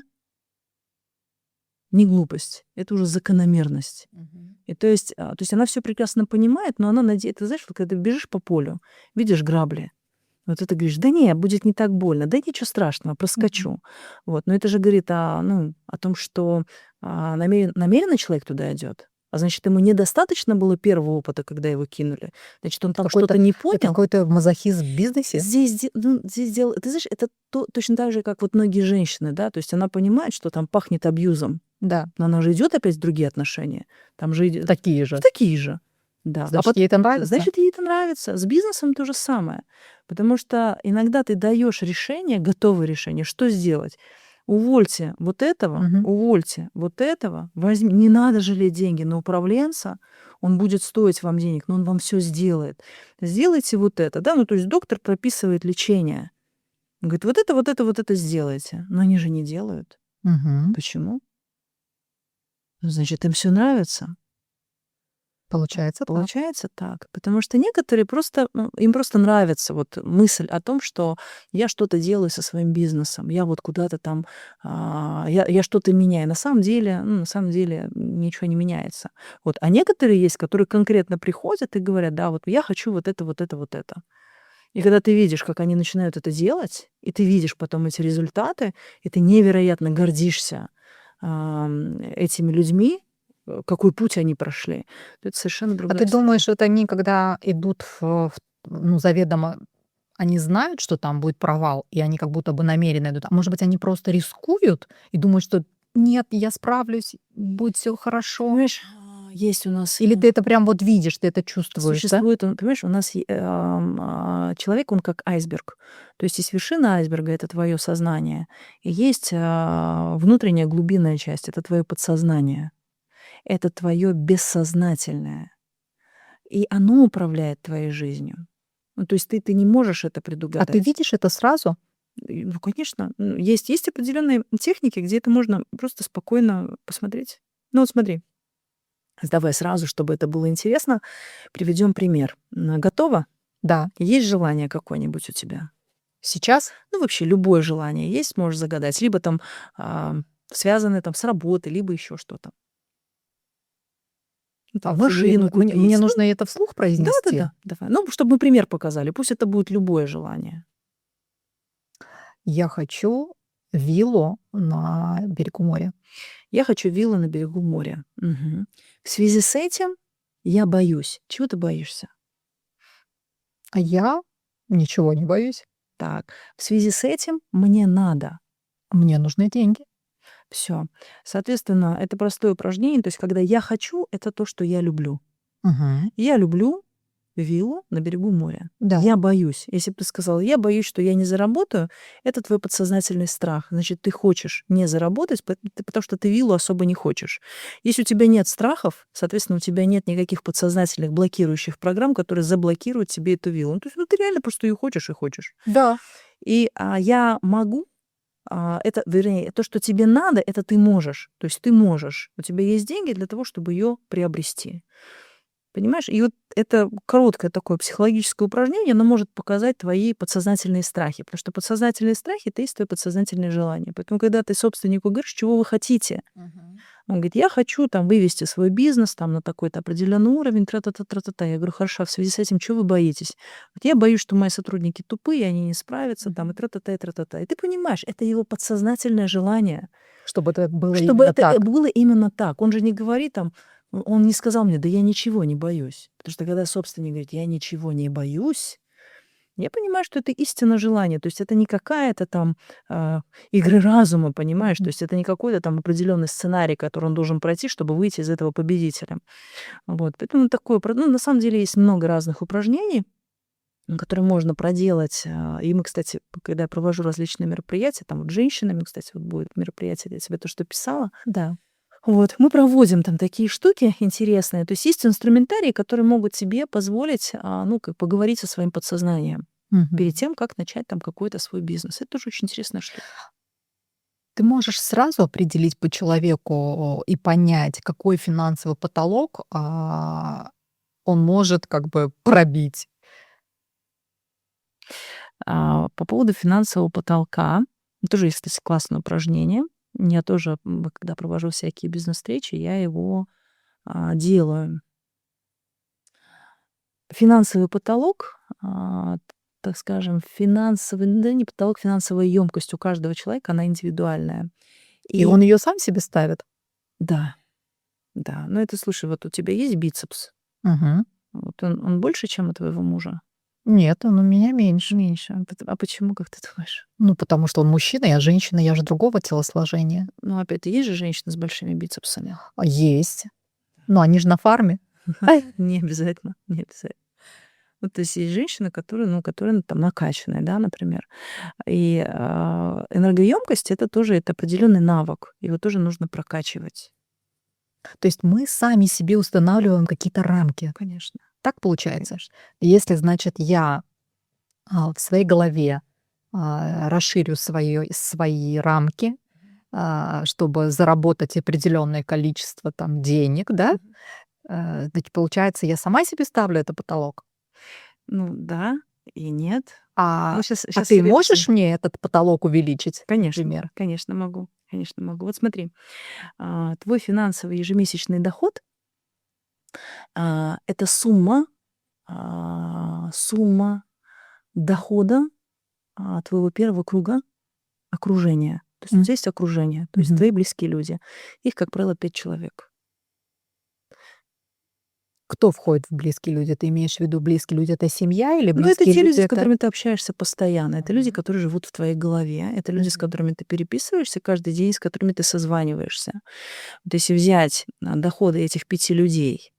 не глупость, это уже закономерность. Мгм. И то есть она все прекрасно понимает, но она надеется. Ты знаешь, вот когда ты бежишь по полю, видишь грабли, вот это говоришь: "Да не, будет не так больно, да ничего страшного, Мгм. проскочу". Вот, но это же говорит о том, что, намеренно человек туда идет. А значит, ему недостаточно было первого опыта, когда его кинули. Значит, он Это там что-то какой-то не это понял. какой-то мазохизм в бизнесе? Здесь дело ты знаешь, это точно так же, как вот многие женщины, да, то есть она понимает, что там пахнет абьюзом, Да, но она же идет опять в другие отношения. Там же идет такие в же. такие же. Да. Значит, ей это нравится? Значит, ей это нравится. С бизнесом то же самое. Потому что иногда ты даешь решение, готовое решение, что сделать. Мгм. Увольте вот этого, не надо жалеть деньги на управленца, он будет стоить вам денег, но он вам все сделает. Сделайте вот это, да, ну то есть доктор прописывает лечение. Он говорит, вот это сделайте. Но они же не делают. Мгм. Почему? Ну, значит, им все нравится. Получается так. Получается так. Потому что некоторые просто, им просто нравится вот мысль о том, что я что-то делаю со своим бизнесом, я вот куда-то там, я что-то меняю. На самом деле ничего не меняется. Вот. А некоторые есть, которые конкретно приходят и говорят, да, вот я хочу вот это, вот это, вот это. И когда ты видишь, как они начинают это делать, и ты видишь потом эти результаты, и ты невероятно гордишься этими людьми, какой путь они прошли, то это совершенно А другая ты история. думаешь, вот они, когда идут ну, заведомо они знают, что там будет провал, и они как будто бы намеренно идут, а может быть, они просто рискуют и думают, что нет, я справлюсь, будет все хорошо. Понимаешь, есть у нас Или ты это прям вот видишь, ты это чувствуешь, да? существует, понимаешь, у нас человек, он как айсберг. То есть вершина айсберга — это твое сознание, и есть внутренняя глубинная часть — это твое подсознание, это твое бессознательное, и оно управляет твоей жизнью. Ну, то есть ты не можешь это А ты предугадать. видишь это сразу? Ну, конечно, есть определенные техники, где это можно просто спокойно посмотреть. Ну вот смотри, давай сразу, чтобы это было интересно, приведем пример. Готово? Да. Есть желание какое-нибудь у тебя? Сейчас? Ну, вообще любое желание есть, можешь загадать. Либо там связанное там с работой, либо еще что-то. Ну, А там, можешь, машину мне купить. Ну, нужно это вслух произнести? да-да-да, давай. Ну, чтобы мы пример показали. Пусть это будет любое желание. Я хочу виллу на берегу моря. Я хочу виллу на берегу моря. Мгм. В связи с этим я боюсь. Чего ты боишься? А я ничего не боюсь. Так, в связи с этим мне надо. Мне нужны деньги. Все. Соответственно, это простое упражнение. То есть, когда я хочу, это то, что я люблю. Мгм. Я люблю виллу на берегу моря. Да. Я боюсь. Если бы ты сказала, я боюсь, что я не заработаю, это твой подсознательный страх. Значит, ты хочешь не заработать, потому что ты виллу особо не хочешь. Если у тебя нет страхов, соответственно, у тебя нет никаких подсознательных блокирующих программ, которые заблокируют тебе эту виллу. Ну, то есть, ты реально просто ее хочешь и хочешь. Да. И я могу, это, вернее, то, что тебе надо, это ты можешь. То есть ты можешь. У тебя есть деньги для того, чтобы ее приобрести. Понимаешь? И вот это короткое такое психологическое упражнение, оно может показать твои подсознательные страхи, потому что подсознательные страхи — это и есть твои подсознательные желания. Поэтому, когда ты собственнику говоришь, чего вы хотите, Мгм. он говорит, я хочу там вывести свой бизнес там на такой-то определенный уровень, тра-та-та, тра-та-та. Я говорю, хорошо, а в связи с этим чего вы боитесь? Вот я боюсь, что мои сотрудники тупые, они не справятся там, и Мгм. тра-та-та, и тра-та-та. И ты понимаешь, это его подсознательное желание, Чтобы это было чтобы именно это так. было именно так. Он же не говорит там, он не сказал мне, да я ничего не боюсь. Потому что когда собственник говорит, я ничего не боюсь, я понимаю, что это истинно желание. То есть это не какая-то там игры разума, понимаешь? То Мгм. есть это не какой-то там определенный сценарий, который он должен пройти, чтобы выйти из этого победителем. Вот. Поэтому такое, ну, на самом деле есть много разных упражнений, которые можно проделать. И мы, кстати, когда я провожу различные мероприятия, там вот с женщинами, кстати, вот будет мероприятие, я тебе то, что писала, Да. вот, мы проводим там такие штуки интересные. То есть инструментарии, которые могут тебе позволить, ну, как поговорить со своим подсознанием перед Мгм. тем, как начать там какой-то свой бизнес. Это тоже очень интересная штука. Ты можешь сразу определить по человеку и понять, какой финансовый потолок, он может как бы пробить. По поводу финансового потолка, тоже есть, кстати, классное упражнение. Я тоже, когда провожу всякие бизнес-встречи, я его делаю. Финансовый потолок, так скажем, финансовый, ну, да не потолок, финансовая емкость у каждого человека, она индивидуальная. И И он ее сам себе ставит. да, да. Но это, слушай, вот у тебя есть бицепс? Мгм. Вот он больше, чем у твоего мужа? Нет, он у меня меньше. Меньше. А почему, как ты думаешь? Ну, потому что он мужчина, я женщина, я же другого телосложения. Ну, опять, есть же женщины с большими бицепсами. Есть. Но они же на фарме. Ай. Не обязательно, не обязательно. Ну, то есть есть женщины, которые, ну, которые там накачанные, да, например. И энергоемкость — это тоже это определенный навык. Его тоже нужно прокачивать. То есть мы сами себе устанавливаем какие-то рамки. Конечно, Так получается? конечно. Если, значит, я в своей голове расширю свои рамки, чтобы заработать определенное количество там денег, да, Мгм. значит, получается, я сама себе ставлю это потолок. Ну да и нет. А, Ну, сейчас, а сейчас ты тебе можешь объясню. мне этот потолок увеличить, Конечно, например? конечно могу. Конечно могу. Вот смотри, твой финансовый ежемесячный доход это сумма дохода твоего первого круга окружения. То есть у М, тебя есть окружение, то есть мгм. твои близкие люди. Их, как правило, 5 человек. Кто входит в близкие люди? Ты имеешь в виду близкие люди — это семья или Ну, это близкие те люди — люди, с это которыми ты общаешься постоянно. Это люди, Мгм. которые живут в твоей голове. Это люди, с Мгм. которыми ты переписываешься каждый день, с которыми ты созваниваешься. Вот если взять, доходы этих 5 людей,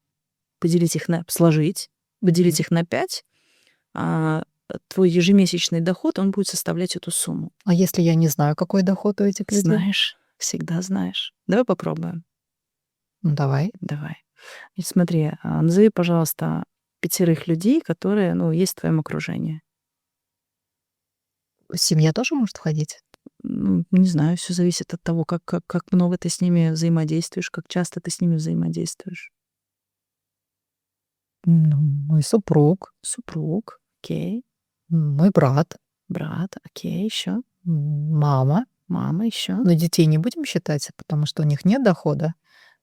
поделить их на сложить, поделить Мгм. их на 5, а, твой ежемесячный доход, он будет составлять эту сумму. А если я не знаю, какой доход у этих людей? Знаешь, всегда знаешь. Давай попробуем. Ну, давай. Давай. Значит, смотри, назови, пожалуйста, 5 людей, которые, ну, есть в твоем окружении. Семья тоже может входить? Ну, не знаю, все зависит от того, как много ты с ними взаимодействуешь, как часто ты с ними взаимодействуешь. Ну, мой супруг, Супруг, окей, мой брат, брат, окей, еще, мама. мама, еще. Но детей не будем считать, потому что у них нет дохода.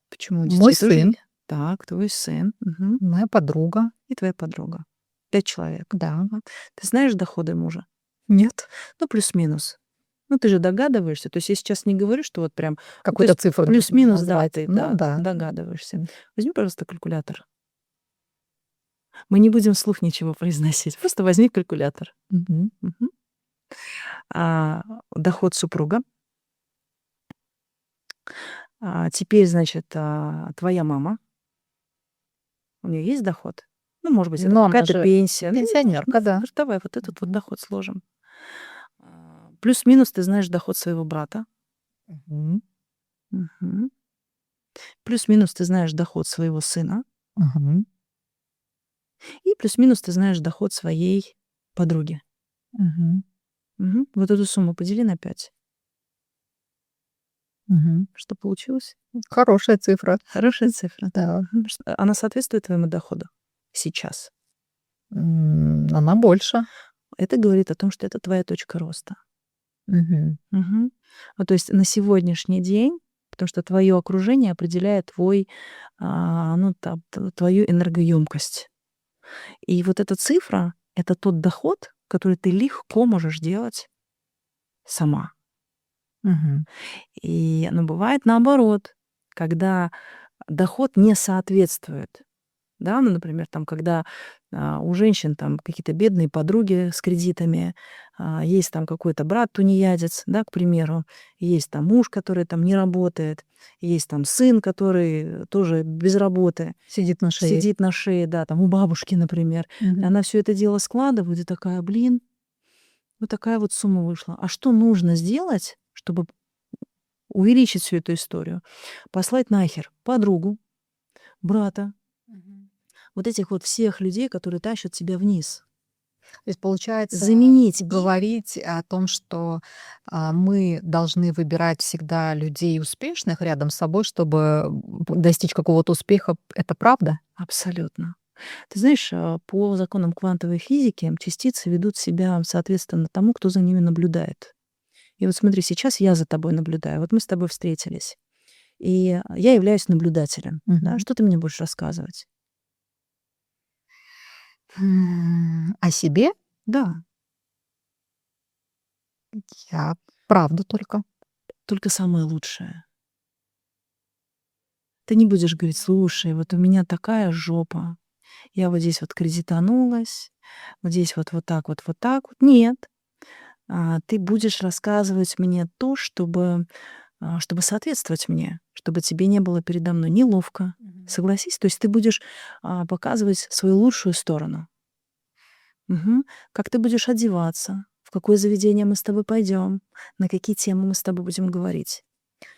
Почему у Мой детей тоже сын, Так, твой сын, моя подруга. и твоя подруга. 5 человек. Да. Ты знаешь доходы мужа? Нет. Ну, плюс-минус. Ну, ты же догадываешься. То есть я сейчас не говорю, что вот прям, ну, то Какую-то есть цифру плюс-минус, да, назвать. ты, Ну да, да. догадываешься. Возьми, пожалуйста, калькулятор. Мы не будем вслух ничего произносить. Просто возьми калькулятор. Мгм. Мгм. Доход супруга. Теперь, значит, твоя мама. У нее есть доход? Ну, может быть, это Но она какая-то же пенсия. Ну, пенсионерка, да. давай вот этот вот Мгм. доход сложим. Плюс-минус ты знаешь доход своего брата. Мгм. Мгм. Плюс-минус ты знаешь доход своего сына. Мгм. И плюс-минус ты знаешь доход своей подруги. Мгм. Вот эту сумму подели на 5. Мгм. Что получилось? Хорошая цифра. Хорошая цифра. Да. Она соответствует твоему доходу сейчас. Она больше. Это говорит о том, что это твоя точка роста. Мгм. Мгм. Вот, то есть на сегодняшний день, потому что твое окружение определяет ну, твою энергоемкость. И вот эта цифра — это тот доход, который ты легко можешь делать сама. Мгм. Но бывает наоборот, когда доход не соответствует. Да, ну, например, там, когда у женщин там какие-то бедные подруги с кредитами, есть там какой-то брат тунеядец, да, к примеру, есть там муж, который там не работает, есть там сын, который тоже без работы, Сидит на шее. сидит на шее, да, там у бабушки, например. И Мгм. она все это дело складывает и такая, блин, вот такая вот сумма вышла. А что нужно сделать, чтобы увеличить всю эту историю? Послать нахер подругу, брата, Мгм. вот этих вот всех людей, которые тащат тебя вниз. То есть, получается, Заменить их. говорить о том, что, мы должны выбирать всегда людей успешных рядом с собой, чтобы, достичь какого-то успеха. Это правда? Абсолютно. Ты знаешь, по законам квантовой физики частицы ведут себя соответственно тому, кто за ними наблюдает. И вот смотри, сейчас я за тобой наблюдаю. Вот мы с тобой встретились, и я являюсь наблюдателем. Да? Мгм. Что ты мне будешь рассказывать? О себе Да, я правду только. только самое лучшее. Ты не будешь говорить, слушай, вот у меня такая жопа, я вот здесь вот кредитанулась, вот здесь вот так вот, вот так вот. Нет, ты будешь рассказывать мне то, чтобы соответствовать мне, чтобы тебе не было передо мной неловко. Мгм. Согласись? То есть ты будешь, показывать свою лучшую сторону. Мгм. Как ты будешь одеваться, в какое заведение мы с тобой пойдем, на какие темы мы с тобой будем говорить.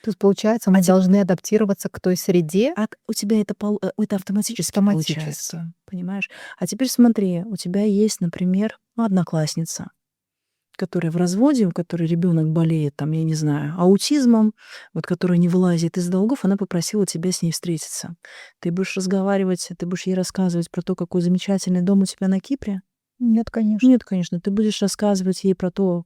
То есть, получается, А мы теп должны адаптироваться к той среде у тебя это автоматически автоматически. получается, понимаешь? А теперь смотри, у тебя есть, например, одноклассница, которая в разводе, у которой ребенок болеет, там, я не знаю, аутизмом, вот которая не вылазит из долгов, она попросила тебя с ней встретиться. Ты будешь разговаривать, ты будешь ей рассказывать про то, какой замечательный дом у тебя на Кипре? Нет, конечно. Нет, конечно. Ты будешь рассказывать ей про то,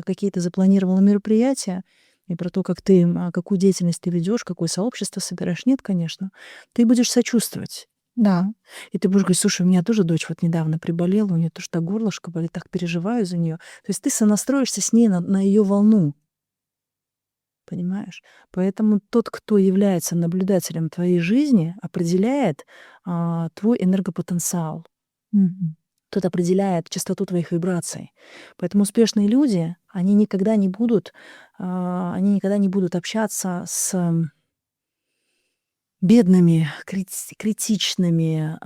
какие ты запланировала мероприятия, и про то, какую деятельность ты ведешь, какое сообщество собираешь. Нет, конечно. Ты будешь сочувствовать. Да. И ты будешь говорить, слушай, у меня тоже дочь вот недавно приболела, у нее тоже так горлышко болит, так переживаю за нее. То есть ты сонастроишься с ней на ее волну. понимаешь? Поэтому тот, кто является наблюдателем твоей жизни, определяет твой энергопотенциал. Мгм. Тот определяет частоту твоих вибраций. Поэтому успешные люди, они никогда не будут общаться с бедными, критичными,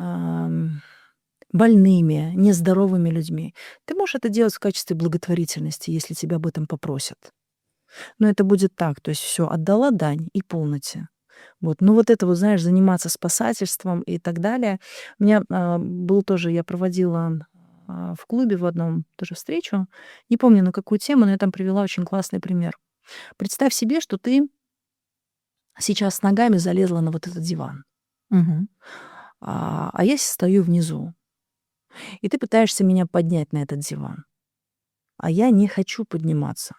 больными, нездоровыми людьми. Ты можешь это делать в качестве благотворительности, если тебя об этом попросят. Но это будет так, то есть все отдала дань и полноте. Вот. Ну вот это вот, знаешь, заниматься спасательством и так далее. У меня был тоже, я проводила в клубе в одном тоже встречу, не помню на какую тему, но я там привела очень классный пример. Представь себе, что ты сейчас с ногами залезла на вот этот диван, Мгм. а я стою внизу, и ты пытаешься меня поднять на этот диван, а я не хочу подниматься.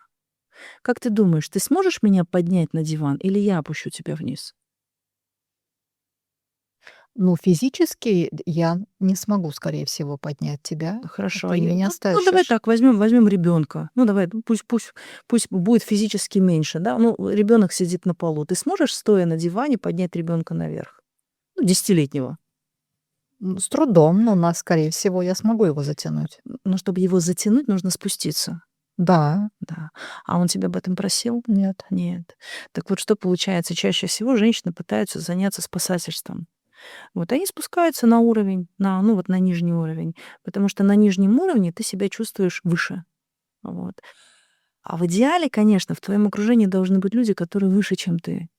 Как ты думаешь, ты сможешь меня поднять на диван или я опущу тебя вниз? Ну, физически я не смогу, скорее всего, поднять тебя. Хорошо. Ты меня Ну, давай стащишь. так, возьмем ребенка. Ну, давай, ну, пусть будет физически меньше, да. Ну, ребенок сидит на полу. Ты сможешь, стоя на диване, поднять ребенка наверх? Ну, десятилетнего. С трудом, но нас, скорее всего, я смогу его затянуть. Но чтобы его затянуть, нужно спуститься. Да, Да. А он тебя об этом просил? нет. Нет. Так вот, что получается? Чаще всего женщины пытаются заняться спасательством. Вот, они спускаются на уровень, ну вот на нижний уровень, потому что на нижнем уровне ты себя чувствуешь выше. Вот. А в идеале, конечно, в твоем окружении должны быть люди, которые выше, чем ты,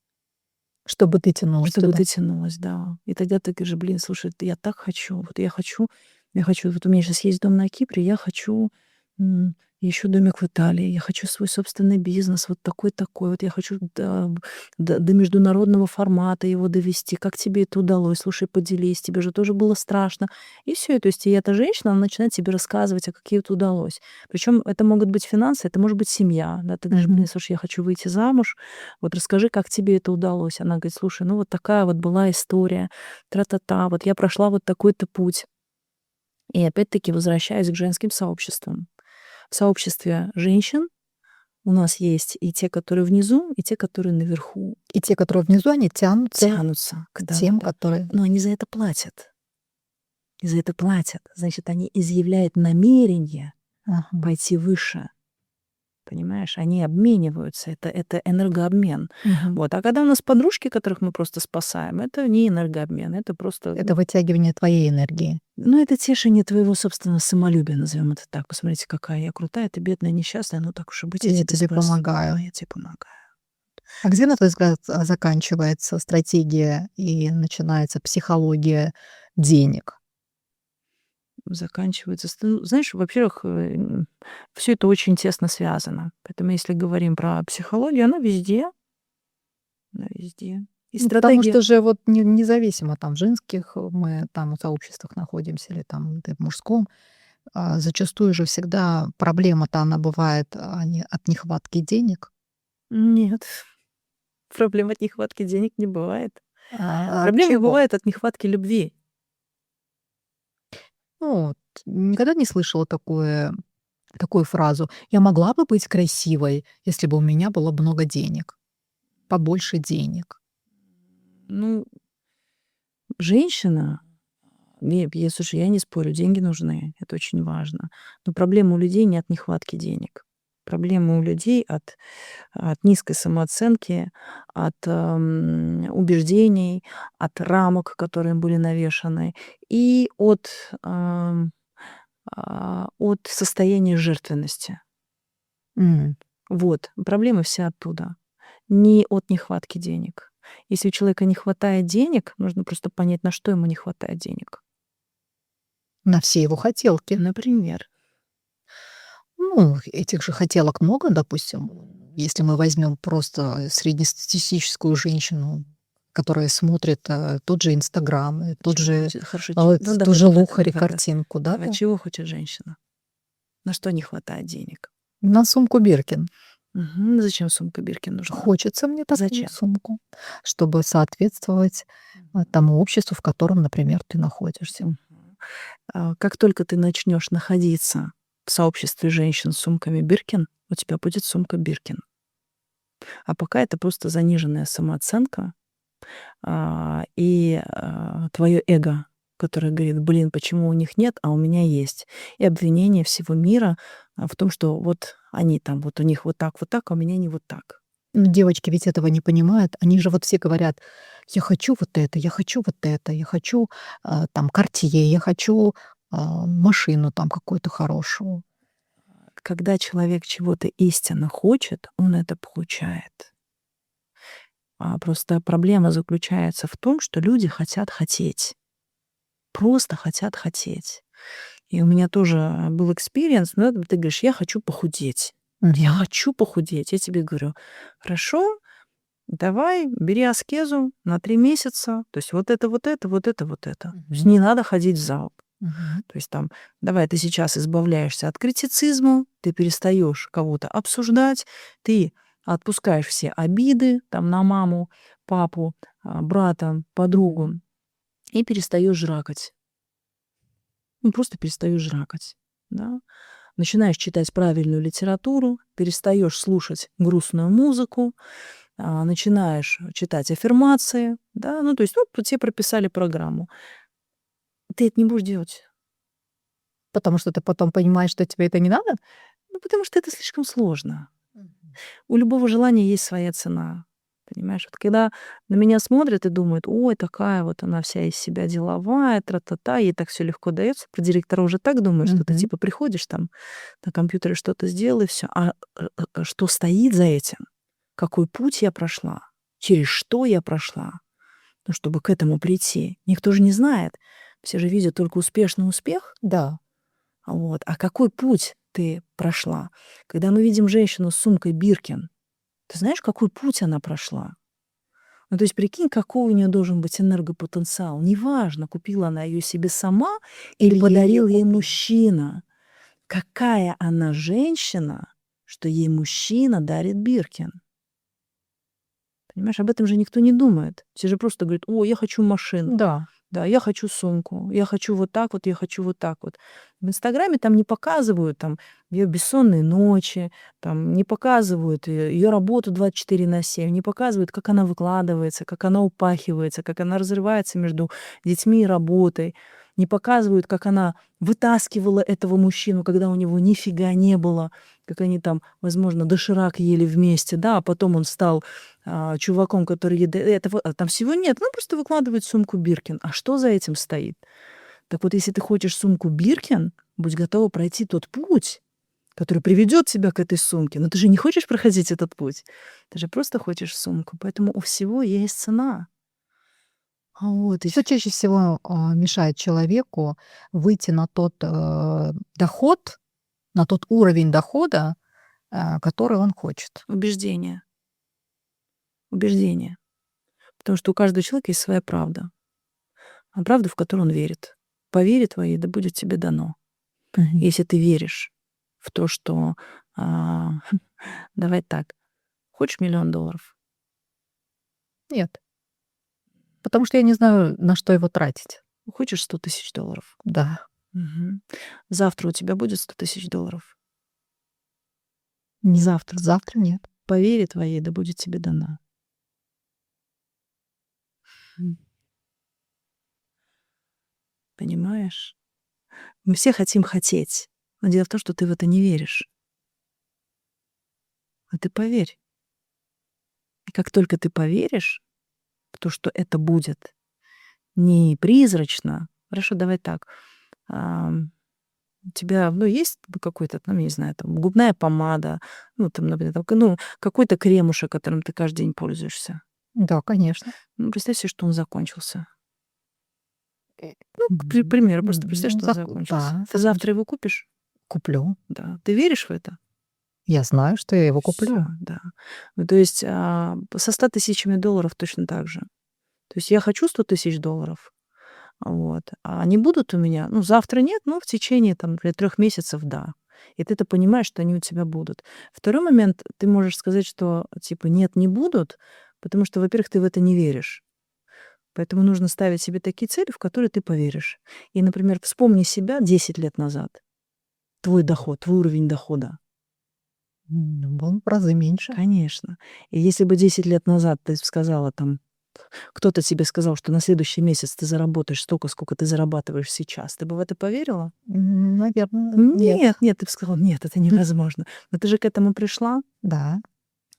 Чтобы ты тянулась чтобы туда. ты тянулась, да. И тогда ты говоришь: блин, слушай, я так хочу, вот я хочу, вот у меня сейчас есть дом на Кипре, я хочу еще домик в Италии, я хочу свой собственный бизнес, вот такой, вот я хочу до международного формата его довести. Как тебе это удалось? Слушай, поделись, тебе же тоже было страшно. И все, то есть и эта женщина, она начинает тебе рассказывать, а как ей это удалось. Причем это могут быть финансы, это может быть семья. Да, ты говоришь: блин, Мгм. слушай, я хочу выйти замуж, вот расскажи, как тебе это удалось. Она говорит: слушай, ну вот такая вот была история, тра-та-та, вот я прошла вот такой-то путь. И опять-таки возвращаюсь к женским сообществам. В сообществе женщин у нас есть и те, которые внизу, и те, которые наверху. И те, которые внизу, они тянутся Тянутся. к тем, Да-да-да. которые... Но они за это платят. И за это платят. Значит, они изъявляют намерение Ага. пойти выше. Понимаешь, они обмениваются, это энергообмен. Мгм. Вот. А когда у нас подружки, которых мы просто спасаем, это не энергообмен, это просто, Это вытягивание твоей энергии. ну, это тешение твоего собственного самолюбия, назовем это так. Посмотрите, какая я крутая, ты бедная, несчастная, ну так уж и быть, И я я тебе тебе спас. помогаю. Да, я тебе помогаю. А где, на твой взгляд, заканчивается стратегия и начинается психология денег? Заканчивается. Ну, знаешь, во-первых, все это очень тесно связано. Поэтому если говорим про психологию, она везде. И Ну, потому стратегия. что же вот независимо там в женских мы там в сообществах находимся или там ты в мужском, зачастую же всегда проблема-то она бывает, не от нехватки денег, Нет, проблем от нехватки денег не бывает. а от Проблемы чего? бывают от нехватки любви. Ну, вот никогда не слышала такую фразу: "Я могла бы быть красивой, если бы у меня было много денег, побольше денег". Ну, женщина, слушай, я не спорю, деньги нужны, это очень важно. Но проблема у людей не от нехватки денег. Проблема у людей от низкой самооценки, от убеждений, от рамок, которые им были навешаны, и от состояния жертвенности. М. Вот, проблема вся оттуда, не от нехватки денег. Если у человека не хватает денег, нужно просто понять, на что ему не хватает денег. На все его хотелки. Например. Ну, этих же хотелок много, допустим. Если мы возьмем просто среднестатистическую женщину, которая смотрит, тот же "Инстаграм", тот Чего же, хочет? Хорошо, вот ну ту давай, же давай, Лухари давай, да. картинку, да, Давай, да? чего хочет женщина? На что не хватает денег? На сумку Биркин. Мгм. Зачем сумка Биркин нужна? Хочется мне такую Зачем? сумку, чтобы соответствовать, тому обществу, в котором, например, ты находишься. Мгм. Как только ты начнешь находиться в сообществе женщин с сумками Биркин, у тебя будет сумка Биркин. А пока это просто заниженная самооценка, и твое эго, которое говорит: "Блин, почему у них нет, а у меня есть?" И обвинение всего мира, в том, что вот они там, вот у них вот так, а у меня не вот так. Но девочки ведь этого не понимают. Они же вот все говорят: "Я хочу вот это, я хочу вот это, я хочу, там "Картье", я хочу, машину там какую-то хорошую". Когда человек чего-то истинно хочет, он это получает. Просто проблема заключается в том, что люди хотят хотеть, просто хотят хотеть. И у меня тоже был экспириенс, но это ты говоришь: "Я хочу похудеть". Я Мгм. хочу похудеть. Я тебе говорю: "Хорошо, давай, бери аскезу на 3 месяца. То есть вот это, вот это, вот это, вот это. То есть Мгм. не надо ходить в зал. Мгм. То есть там, давай ты сейчас избавляешься от критицизма, ты перестаешь кого-то обсуждать, ты отпускаешь все обиды там на маму, папу, брата, подругу и перестаешь жракать. Ну, просто перестаешь жракать, да. Начинаешь читать правильную литературу, перестаешь слушать грустную музыку, начинаешь читать аффирмации, да. Ну, то есть вот тебе прописали программу. Ты это не будешь делать. Потому что ты потом понимаешь, что тебе это не надо? Ну, потому что это слишком сложно. Мгм. У любого желания есть своя цена. Понимаешь? Вот когда на меня смотрят и думают: "Ой, такая вот она вся из себя деловая, тра-та-та, ей так все легко даётся". Про директора уже так думают, что ты Мгм. типа приходишь там, на компьютере что-то сделал и всё. Что стоит за этим? Какой путь я прошла? Через что я прошла? Ну, чтобы к этому прийти. Никто же не знает. Все же видят только успешный успех. Да. Вот. А какой путь ты прошла? Когда мы видим женщину с сумкой Биркин, ты знаешь, какой путь она прошла? Ну, то есть прикинь, какой у нее должен быть энергопотенциал. Неважно, купила она ее себе сама или Или ей её подарил ей купили. мужчина. Какая она женщина, что ей мужчина дарит Биркин. Понимаешь, об этом же никто не думает. Все же просто говорят: "О, я хочу машину". Да. Да, я хочу сумку, я хочу вот так вот, я хочу вот так вот. В "Инстаграме" там не показывают там ее бессонные ночи, там не показывают ее работу 24/7, не показывают, как она выкладывается, как она упахивается, как она разрывается между детьми и работой. Не показывают, как она вытаскивала этого мужчину, когда у него нифига не было, как они там, возможно, доширак ели вместе, да, а потом он стал чуваком, который этого там всего нет. Ну, просто выкладывает сумку Биркин. А что за этим стоит? Так вот, если ты хочешь сумку Биркин, будь готова пройти тот путь, который приведет тебя к этой сумке. Но ты же не хочешь проходить этот путь. Ты же просто хочешь сумку. Поэтому у всего есть цена. Вот, и Что чаще всего, мешает человеку выйти на тот, доход, на тот уровень дохода, который он хочет? убеждение. Убеждение. Потому что у каждого человека есть своя правда. А правда, в которую он верит. По вере твоей да будет тебе дано. Мгм. Если ты веришь в то, что, а, давай так, хочешь $1 000 000? Нет, потому что я не знаю, на что его тратить. Хочешь $100 000? Да. Мгм. Завтра у тебя будет $100 000? Нет, Завтра. завтра нет. По вере твоей да будет тебе дана. М. Понимаешь? Мы все хотим хотеть, но дело в том, что ты в это не веришь. А ты поверь. И как только ты поверишь в то, что это будет не призрачно. Хорошо, давай так. Ам, у тебя, ну, есть какой-то, там, не знаю, там, губная помада, ну, там, например, там, ну, какой-то кремушек, которым ты каждый день пользуешься. Да, конечно. Ну, представь себе, что он закончился. Э, Ну, примеру, просто представь, ну, что он закончился. да, Ты завтра его купишь? куплю. Да. Ты веришь в это? Я знаю, что я его Все, куплю. да. Ну, то есть, со 100 000 долларов точно так же. То есть я хочу $100 000, вот, а они будут у меня, ну, завтра нет, но в течение, там, например, 3 месяцев- да. И ты-то понимаешь, что они у тебя будут. Второй момент, ты можешь сказать, что, типа, нет, не будут, потому что, во-первых, ты в это не веришь. Поэтому нужно ставить себе такие цели, в которые ты поверишь. И, например, вспомни себя 10 лет назад, твой доход, твой уровень дохода. Было в разы меньше. Конечно. И если бы 10 лет назад ты сказала там, кто-то тебе сказал, что на следующий месяц ты заработаешь столько, сколько ты зарабатываешь сейчас, ты бы в это поверила? Наверно, нет. Нет, нет, ты бы сказала: "Нет, это невозможно". Но ты же к этому пришла, Да,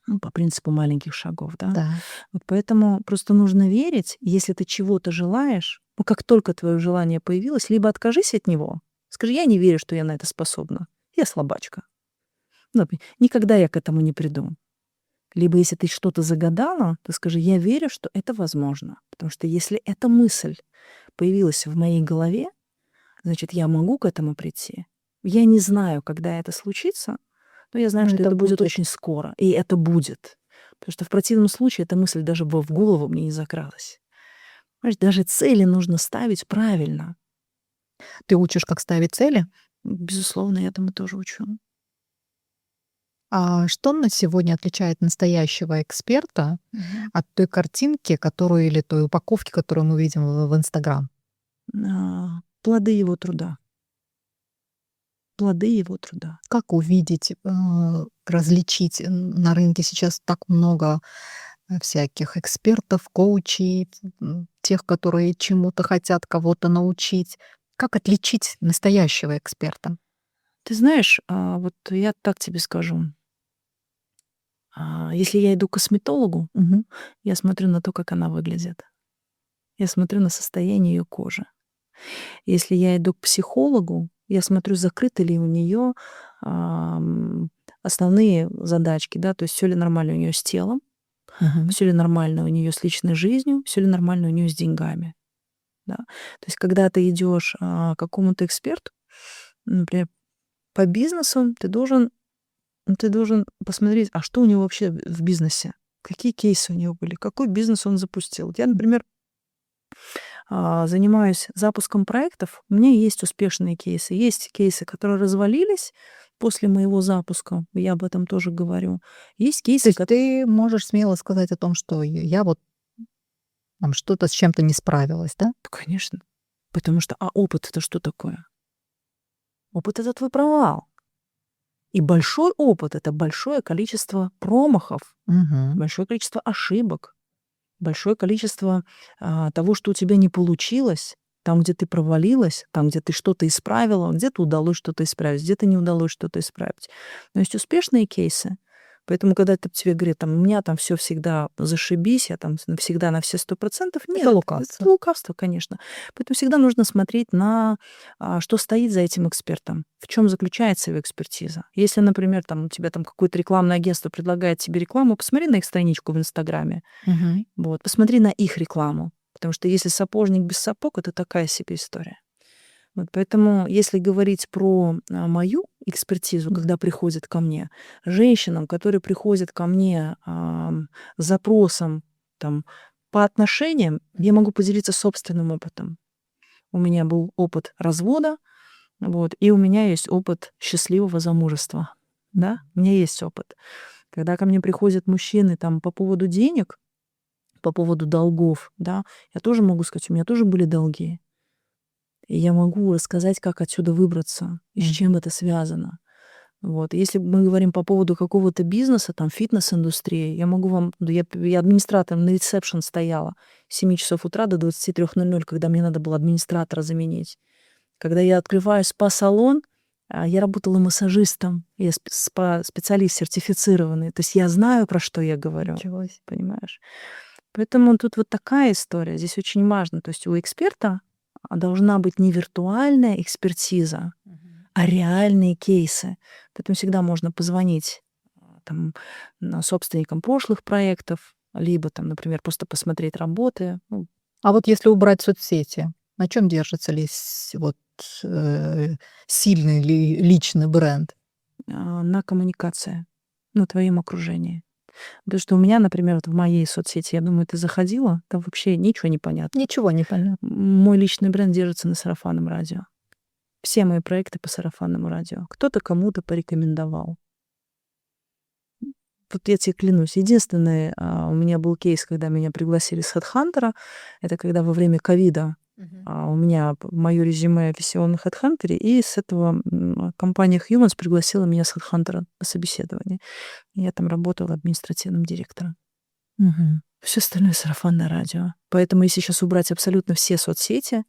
ну, по принципу маленьких шагов, да. да. Вот поэтому просто нужно верить, если ты чего-то желаешь, ну, как только твое желание появилось, либо откажись от него, скажи: "Я не верю, что я на это способна. Я слабачка. Ну, никогда я к этому не приду". Либо если ты что-то загадала, то скажи: "Я верю, что это возможно". Потому что если эта мысль появилась в моей голове, значит, я могу к этому прийти. Я не знаю, когда это случится, но я знаю, Но что это это будет будет. очень скоро, и это будет. Потому что в противном случае эта мысль даже бы в голову мне не закралась. Понимаешь, даже цели нужно ставить правильно. Ты учишь, как ставить цели? Безусловно, я этому тоже учу. А что на сегодня отличает настоящего эксперта Мгм. от той картинки, которую или той упаковки, которую мы видим в "Инстаграм"? Плоды его труда. Плоды его труда. Как увидеть, различить? На рынке сейчас так много, всяких экспертов, коучей, тех, которые чему-то хотят кого-то научить. Как отличить настоящего эксперта? Ты знаешь, вот я так тебе скажу. Если я иду к косметологу, Мгм. я смотрю на то, как она выглядит. Я смотрю на состояние ее кожи. Если я иду к психологу, я смотрю, закрыты ли у нее основные задачки, да, то есть все ли нормально у нее с телом, Мгм. все ли нормально у нее с личной жизнью, все ли нормально у нее с деньгами. Да. То есть, когда ты идешь к какому-то эксперту, например, по бизнесу, ты должен посмотреть, а что у него вообще в бизнесе, какие кейсы у него были, какой бизнес он запустил. Вот я, например, занимаюсь запуском проектов, у меня есть успешные кейсы. Есть кейсы, которые развалились после моего запуска, я об этом тоже говорю. Есть То кейсы, есть ты можешь смело сказать о том, что я вот там что-то с чем-то не справилась, да? конечно, потому что, опыт это что такое? Опыт это твой провал. И большой опыт это большое количество промахов, Мгм. большое количество ошибок, большое количество того, что у тебя не получилось, там, где ты провалилась, там, где ты что-то исправила, где-то удалось что-то исправить, где-то не удалось что-то исправить. Но есть успешные кейсы. Поэтому, когда это тебе говорит, там, у меня там все всегда зашибись, я там всегда на все 100%, Это нет, лукавство. это лукавство, конечно. Поэтому всегда нужно смотреть на что стоит за этим экспертом, в чем заключается его экспертиза. Если, например, там, у тебя там какое-то рекламное агентство предлагает тебе рекламу, посмотри на их страничку в Инстаграме, Мгм. вот, посмотри на их рекламу, потому что если сапожник без сапог — это такая себе история. Вот поэтому, если говорить про, мою экспертизу, когда приходят ко мне, женщинам, которые приходят ко мне, с запросом там по отношениям, я могу поделиться собственным опытом. У меня был опыт развода, вот, и у меня есть опыт счастливого замужества. Да, у меня есть опыт. Когда ко мне приходят мужчины там по поводу денег, по поводу долгов, да, я тоже могу сказать, у меня тоже были долги. И я могу рассказать, как отсюда выбраться и с Мгм. чем это связано. Вот. Если мы говорим по поводу какого-то бизнеса, там, фитнес-индустрии, я могу вам... я администратором на ресепшн стояла с 7 часов утра до 23:00, когда мне надо было администратора заменить. Когда я открываю спа-салон, я работала массажистом, я специалист сертифицированный. То есть я знаю, про что я говорю, Ничего се. понимаешь? Поэтому тут вот такая история. Здесь очень важно. То есть у эксперта должна быть не виртуальная экспертиза, Мгм. а реальные кейсы. Поэтому всегда можно позвонить там, собственникам прошлых проектов, либо там, например, просто посмотреть работы. Ну, А вот если убрать соцсети, на чем держится вот, э, сильный личный бренд? на коммуникации, на твоем окружении. Потому что у меня, например, вот в моей соцсети, я думаю, ты заходила, там вообще ничего не понятно. Ничего не понятно. Мой личный бренд держится на сарафанном радио. Все мои проекты по сарафанному радио. Кто-то кому-то порекомендовал. Вот я тебе клянусь, единственный, у меня был кейс, когда меня пригласили с HeadHunter. Это когда во время ковида Мгм. У меня моё резюме висело на HeadHunter, и с этого компания Humans пригласила меня с HeadHunter на собеседование. Я там работала административным директором. Мгм. Всё остальное сарафанное радио. Поэтому если сейчас убрать абсолютно все соцсети,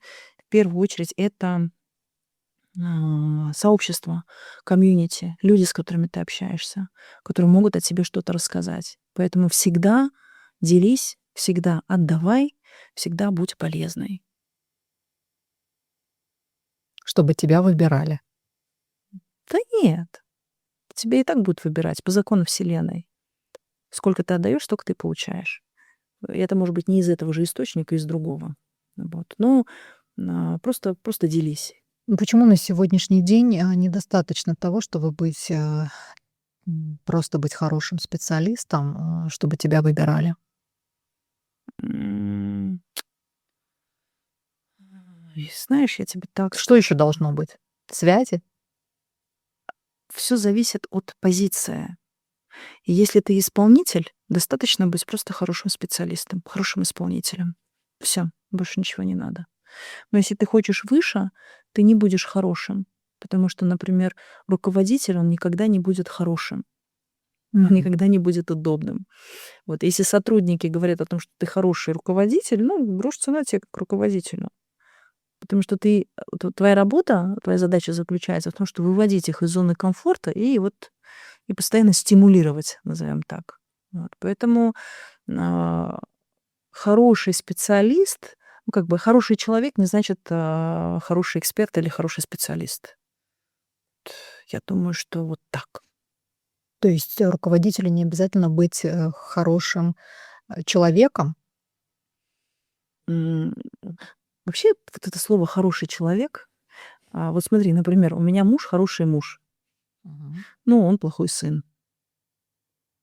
в первую очередь это сообщество, комьюнити, люди, с которыми ты общаешься, которые могут о тебе что-то рассказать. Поэтому всегда делись, всегда отдавай, всегда будь полезной. Чтобы тебя выбирали. Да нет, тебя и так будут выбирать по закону Вселенной. Сколько ты отдаешь, столько ты получаешь. И это может быть не из этого же источника, из другого. Вот. Но просто делись. Почему на сегодняшний день, недостаточно того, чтобы быть, просто быть хорошим специалистом, чтобы тебя выбирали? М, и знаешь, я тебе так Что еще скажу. должно быть? Связи? Всё зависит от позиции. И если ты исполнитель, достаточно быть просто хорошим специалистом, хорошим исполнителем. Всё, больше ничего не надо. Но если ты хочешь выше, ты не будешь хорошим, потому что, например, руководитель, он никогда не будет хорошим, он Мгм. никогда не будет удобным. Вот если сотрудники говорят о том, что ты хороший руководитель, ну, брошь цена те как руководителю. Потому что твоя работа, твоя задача заключается в том, что выводить их из зоны комфорта и постоянно стимулировать, назовем так. Вот. Поэтому, а, хороший специалист, ну, как бы хороший человек не значит, хороший эксперт или хороший специалист. Я думаю, что вот так. То есть руководителю не обязательно быть, хорошим, человеком? М, вообще, вот это слово "хороший человек", вот смотри, например, у меня муж- хороший муж, Мгм. но он плохой сын.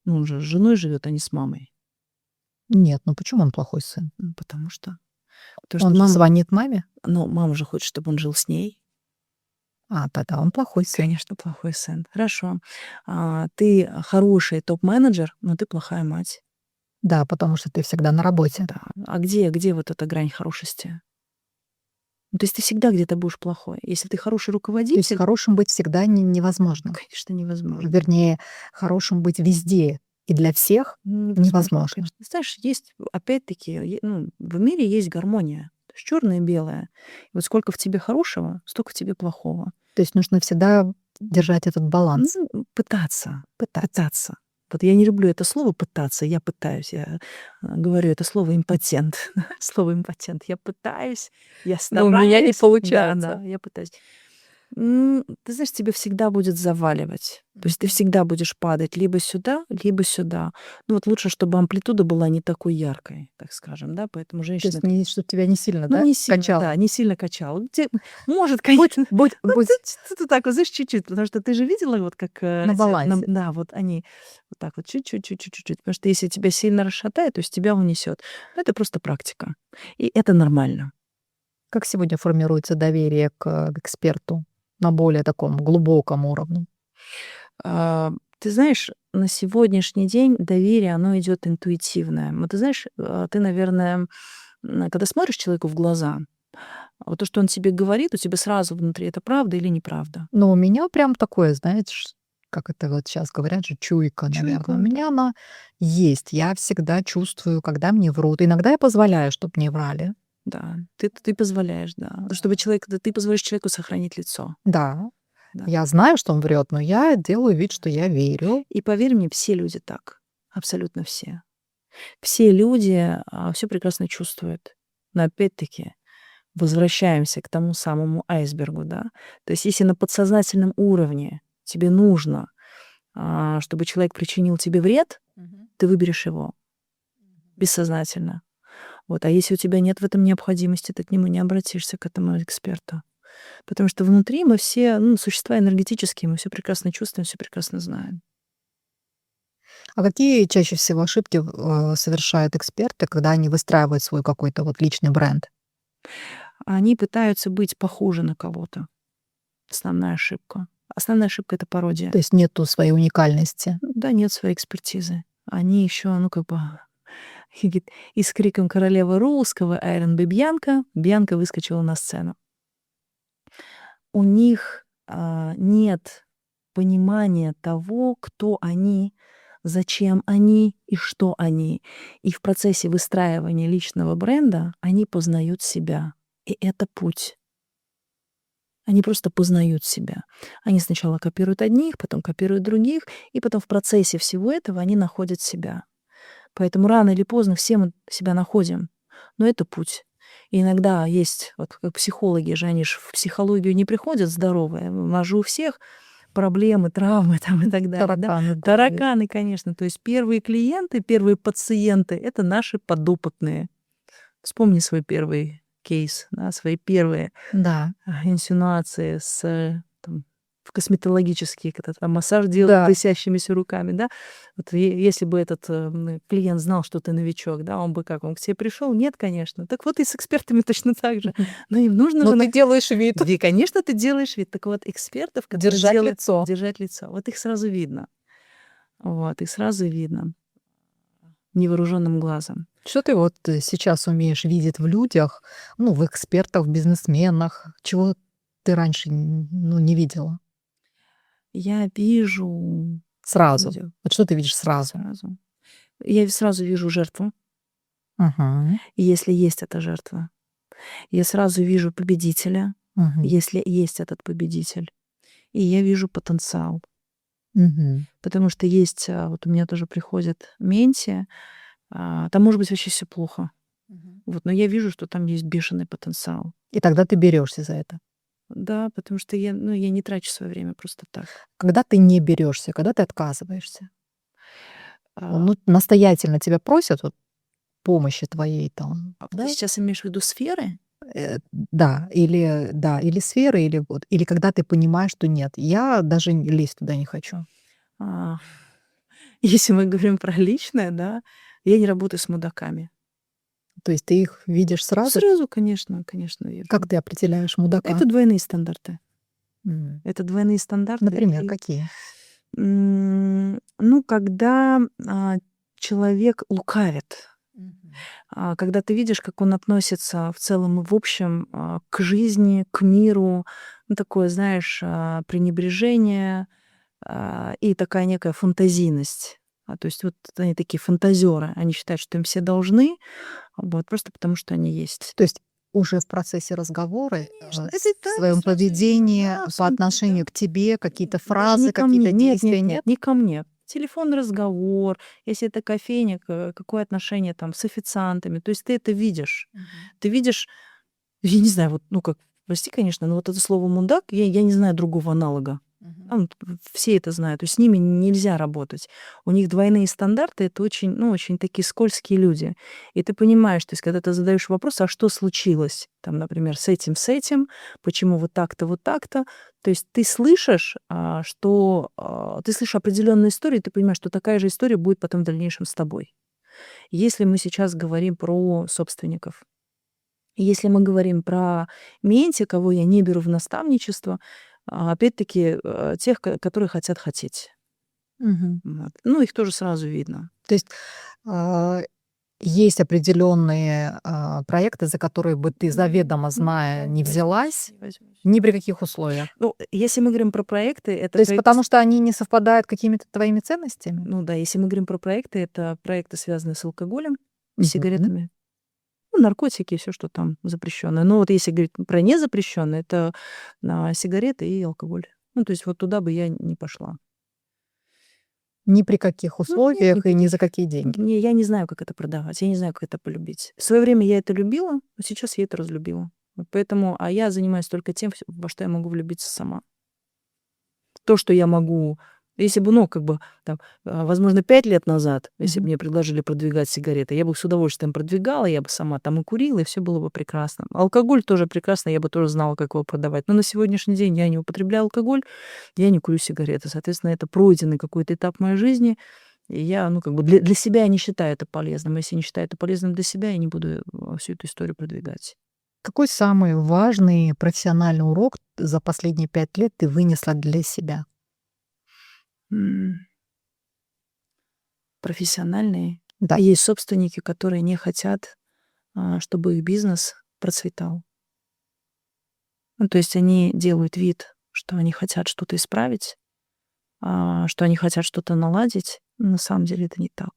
Ну, он же с женой живет, а не с мамой. Нет, ну почему он плохой сын? Потому что Он же мама звонит маме? ну, мама же хочет, чтобы он жил с ней. Тогда он плохой сын. Конечно, плохой сын. Хорошо. Ты хороший топ-менеджер, но ты плохая мать. Да, потому что ты всегда на работе. Да. А где вот эта грань хорошести? Ну, то есть ты всегда где-то будешь плохой. Если ты хороший То есть руководитель, хорошим быть всегда невозможно. конечно, невозможно. Вернее, хорошим быть везде и для всех Невозможно, невозможно. конечно. Знаешь, есть, опять-таки, ну, в мире есть гармония. То есть чёрное и белое. И вот сколько в тебе хорошего, столько в тебе плохого. То есть нужно всегда держать этот Ну, баланс, пытаться, пытаться. пытаться. Вот я не люблю это слово "пытаться", я пытаюсь. Я, говорю это слово импотент. Слово импотент. Я пытаюсь, я Но у меня не стараюсь. Да, получается. да, я пытаюсь. Ты знаешь, тебе всегда будет заваливать. То есть ты Мгм. всегда будешь падать либо сюда, либо сюда. Ну, вот лучше, чтобы амплитуда была не такой яркой, так скажем, да. Поэтому То женщины есть не чтобы тебя не сильно, ну, да, не сильно, качало? да, не сильно качало. Ну, может, Будь конечно, будь ну, будь ты так вот, знаешь, чуть-чуть, потому что ты же видела, вот как, на эти, балансе. да, вот они вот так вот чуть-чуть, чуть-чуть, чуть-чуть. Потому что если тебя сильно расшатает, то есть тебя унесет. Но это просто практика. И это нормально. Как сегодня формируется доверие к эксперту на более таком глубоком уровне? Ты знаешь, на сегодняшний день доверие, оно идет интуитивное. Вот ты знаешь, ты, наверное, когда смотришь человеку в глаза, вот то, что он тебе говорит, у тебя сразу внутри это правда или неправда. Но у меня прям такое, знаешь, как это вот сейчас говорят же, чуйка, наверное. У Чуйка, да. меня она есть. Я всегда чувствую, когда мне врут. Иногда я позволяю, чтобы мне врали. Да, ты позволяешь, да. Чтобы человек ты позволишь человеку сохранить лицо. Да, Да. я знаю, что он врет, но я делаю вид, что я верю. И поверь мне, все люди так. Абсолютно все. Все люди, всё прекрасно чувствуют. Но опять-таки возвращаемся к тому самому айсбергу, да. То есть если на подсознательном уровне тебе нужно, чтобы человек причинил тебе вред, Мгм. ты выберешь его бессознательно. Вот. А если у тебя нет в этом необходимости, ты к нему не обратишься, к этому эксперту. Потому что внутри мы все, ну, существа энергетические, мы все прекрасно чувствуем, все прекрасно знаем. А какие чаще всего ошибки совершают эксперты, когда они выстраивают свой какой-то вот личный бренд? Они пытаются быть похожи на кого-то. Основная ошибка. Основная ошибка — это пародия. То есть нету своей уникальности. Да, нет своей экспертизы. Они еще, ну, как бы И с криком «Королева русского! R&B Бьянка выскочила на сцену. У них нет понимания того, кто они, зачем они и что они. И в процессе выстраивания личного бренда они познают себя. И это путь. Они просто познают себя. Они сначала копируют одних, потом копируют других, и потом в процессе всего этого они находят себя. Поэтому рано или поздно все мы себя находим. Но это путь. И иногда есть, вот как психологи же, они же в психологию не приходят здоровые. У нас же у всех проблемы, травмы там и так далее. Да? Тараканы в голове. Тараканы, конечно. То есть первые клиенты, первые пациенты — это наши подопытные. Вспомни свой первый кейс, да, свои первые Да, инсинуации там, в косметологические, когда там массаж делал да. трясящимися руками, да. Вот если бы этот клиент знал, что ты новичок, да, он бы как, он к тебе пришел? Нет, конечно. Так вот и с экспертами точно так же. Но им нужно Но же... ты делаешь вид. И, конечно, ты делаешь вид. Так вот, экспертов, которые Держать делают... лицо. Держать лицо. Вот их сразу видно. Вот, их сразу видно невооруженным глазом. Что ты вот сейчас умеешь видеть в людях, ну, в экспертах, в бизнесменах, чего ты раньше ну, не видела? Я вижу... Сразу. Господи, Вот что ты видишь сразу? сразу. Я сразу вижу жертву, Ага, если есть эта жертва. Я сразу вижу победителя, ага, если есть этот победитель. И я вижу потенциал. мгм. Потому что есть, вот у меня тоже приходит менти, там может быть вообще все плохо. Мгм. Вот, но я вижу, что там есть бешеный потенциал. И тогда ты берешься за это. Да, потому что я не трачу свое время просто так. Когда ты не берешься, когда ты отказываешься, А, ну, настоятельно тебя просят вот, помощи твоей там, Ты да? сейчас имеешь в виду сферы? Да, или сферы, или вот, или когда ты понимаешь, что нет, я даже лезть туда не хочу. А, Если мы говорим про личное, да, я не работаю с мудаками. То есть ты их видишь сразу? Сразу, конечно, Как вижу. ты определяешь мудака? Это двойные стандарты. М. Это двойные стандарты. Например, какие? Ну, когда человек лукавит, Мгм. когда ты видишь, как он относится в целом и в общем к жизни, к миру, ну, такое, знаешь, пренебрежение и такая некая фантазийность. То есть вот они такие фантазеры, они считают, что им все должны, вот, просто потому что они есть. То есть уже в процессе разговора, Конечно, с это в да, своем сразу видно, поведении да, по да. отношению к тебе какие-то Даже не фразы, ко мне. какие-то Нет, нет, действия, нет, нет? не ко мне. Телефонный разговор, если это кофейня, какое отношение там с официантами. То есть ты это видишь. Мгм. Ты видишь, я не знаю, вот, ну как, прости, конечно, но вот это слово мудак, я не знаю другого аналога. Мгм. Там все это знают. То есть с ними нельзя работать. У них двойные стандарты, это очень, ну, очень такие скользкие люди. И ты понимаешь, то есть когда ты задаешь вопрос, а что случилось, там, например, с этим, почему вот так-то, то есть ты слышишь, ты слышишь определенную историю, и ты понимаешь, что такая же история будет потом в дальнейшем с тобой. Если мы сейчас говорим про собственников, если мы говорим про менти, кого я не беру в наставничество, опять-таки, тех, которые хотят хотеть. Мгм. Вот. Ну, их тоже сразу видно. То есть, а, есть определенные, проекты, за которые бы ты, заведомо зная, не взялась Не возьмусь. ни при каких условиях. Ну, если мы говорим про проекты, это То есть проекты потому что они не совпадают какими-то твоими ценностями? ну да, если мы говорим про проекты, это проекты, связанные с алкоголем, с Мгм. сигаретами, ну, наркотики, все, что там запрещенное. Но вот если говорить про незапрещенное, это, сигареты и алкоголь. Ну, то есть вот туда бы я не пошла. Ни при каких Ну, нет, ни условиях и при ни за каких. какие деньги. Я не знаю, как это продавать, я не знаю, как это полюбить. В свое время я это любила, но сейчас я это разлюбила. Вот поэтому, я занимаюсь только тем, во что я могу влюбиться сама. То, что я могу, если бы, ну, как бы, там, возможно, 5 лет назад, если бы Мгм. мне предложили продвигать сигареты, я бы их с удовольствием продвигала, я бы сама там и курила, и все было бы прекрасно. Алкоголь тоже прекрасно, я бы тоже знала, как его продавать. Но на сегодняшний день я не употребляю алкоголь, я не курю сигареты. Соответственно, это пройденный какой-то этап моей жизни. И я, ну, как бы для себя я не считаю это полезным. Если не считаю это полезным для себя, я не буду всю эту историю продвигать. Какой самый важный профессиональный урок за последние 5 лет ты вынесла для себя? М, Профессиональный. Да. И есть собственники, которые не хотят, чтобы их бизнес процветал. Ну, то есть они делают вид, что они хотят что-то исправить, что они хотят что-то наладить. На самом деле это не так.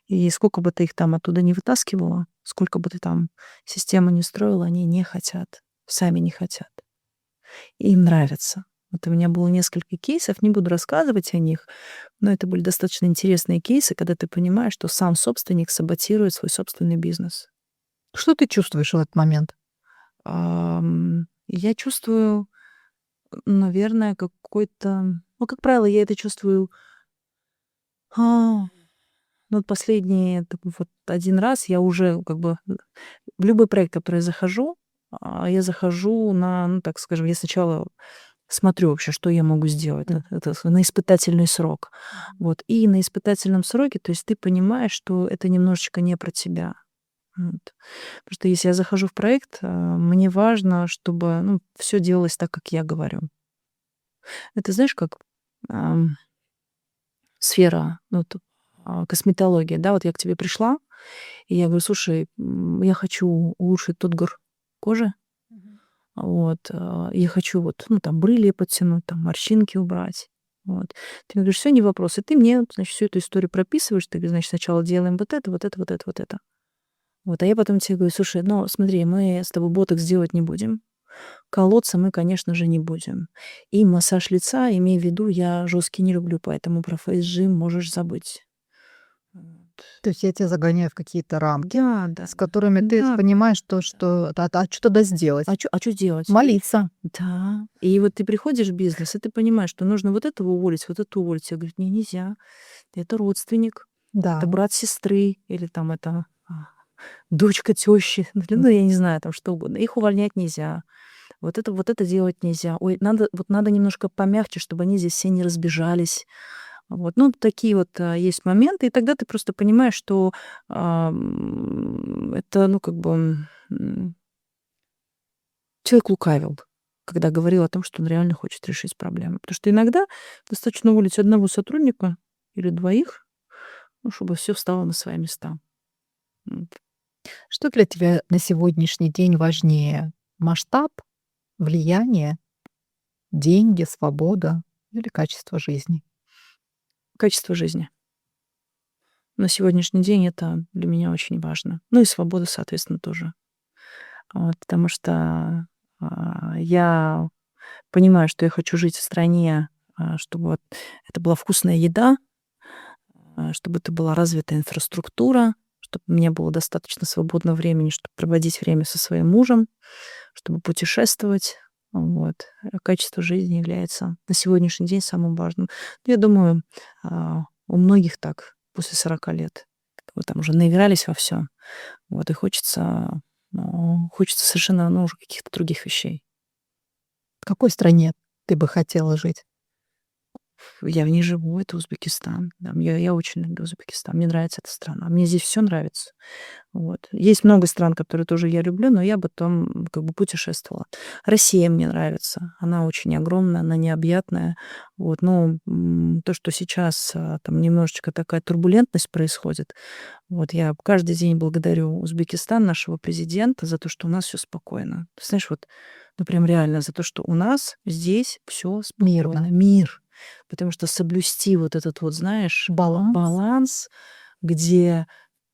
И сколько бы ты их там оттуда не вытаскивала, сколько бы ты там систему не строила, они не хотят, сами не хотят. И им нравится. Вот у меня было несколько кейсов, не буду рассказывать о них, но это были достаточно интересные кейсы, когда ты понимаешь, что сам собственник саботирует свой собственный бизнес. Что ты чувствуешь в этот момент? Я чувствую, наверное, какой-то... Ну, как правило, я это чувствую... ну, вот последний вот один раз я уже как бы в любой проект, в который я захожу на, ну, так скажем, я сначала смотрю вообще, что я могу сделать. Это на испытательный срок. Вот. И на испытательном сроке, то есть ты понимаешь, что это немножечко не про тебя. Вот. Потому что если я захожу в проект, мне важно, чтобы, ну, все делалось так, как я говорю. Это знаешь, как ам, сфера, ну, косметология, да, вот я к тебе пришла, и я говорю: "Слушай, я хочу улучшить тотгор кожи, вот, я хочу вот, ну, там брыли подтянуть, там морщинки убрать". Вот. Ты мне говоришь: "Всё, не вопрос". И ты мне, значит, всю эту историю прописываешь. Ты говоришь: "Значит, сначала делаем вот это, вот это, вот это, вот это". Вот, а я потом тебе говорю: "Слушай, ну, смотри, мы с тобой ботокс делать не будем, колоться мы, конечно же, не будем. И массаж лица, имей в виду, я жесткий не люблю, поэтому про фейс-жим можешь забыть". Вот. То есть я тебя загоняю в какие-то рамки, Да, да, с которыми ты да, понимаешь то, да. что что тогда сделать? А чё делать? Молиться. Да. И вот ты приходишь в бизнес, и ты понимаешь, что нужно вот этого уволить, вот это уволить. Тебе говорят: "Не, нельзя. Это родственник, это Да. брат сестры или там это, дочка тещи". Ну, я не знаю, там что угодно. Их увольнять нельзя. Вот это делать нельзя. Ой, надо немножко помягче, чтобы они здесь все не разбежались. Вот. Ну, такие вот, есть моменты. И тогда ты просто понимаешь, что, это, ну, как бы, человек лукавил, когда говорил о том, что он реально хочет решить проблему. Потому что иногда достаточно уволить одного сотрудника или двоих, ну, чтобы все встало на свои места. М. Что для тебя на сегодняшний день важнее? Масштаб, влияние, деньги, свобода или качество жизни? Качество жизни. На сегодняшний день это для меня очень важно. Ну и свобода, соответственно, тоже. Вот, потому что, я понимаю, что я хочу жить в стране, чтобы вот это была вкусная еда, чтобы это была развитая инфраструктура, чтобы мне было достаточно свободного времени, чтобы проводить время со своим мужем, чтобы путешествовать. Вот. Качество жизни является на сегодняшний день самым важным. Я думаю, у многих так после 40 лет. Вот там уже наигрались во все. Вот, и хочется совершенно, ну, уже каких-то других вещей. В какой стране ты бы хотела жить? Я в ней живу, это Узбекистан. Да, я очень люблю Узбекистан. Мне нравится эта страна. Мне здесь все нравится. Вот. Есть много стран, которые тоже я люблю, но я бы там как бы путешествовала. Россия мне нравится. Она очень огромная, она необъятная. Вот. Но, то, что сейчас, там немножечко такая турбулентность происходит, вот я каждый день благодарю Узбекистан, нашего президента, за то, что у нас все спокойно. Ты знаешь, вот, ну, прям реально за то, что у нас здесь все Мирно. спокойно. Мир. Потому что соблюсти вот этот вот, знаешь, Баланс. баланс, где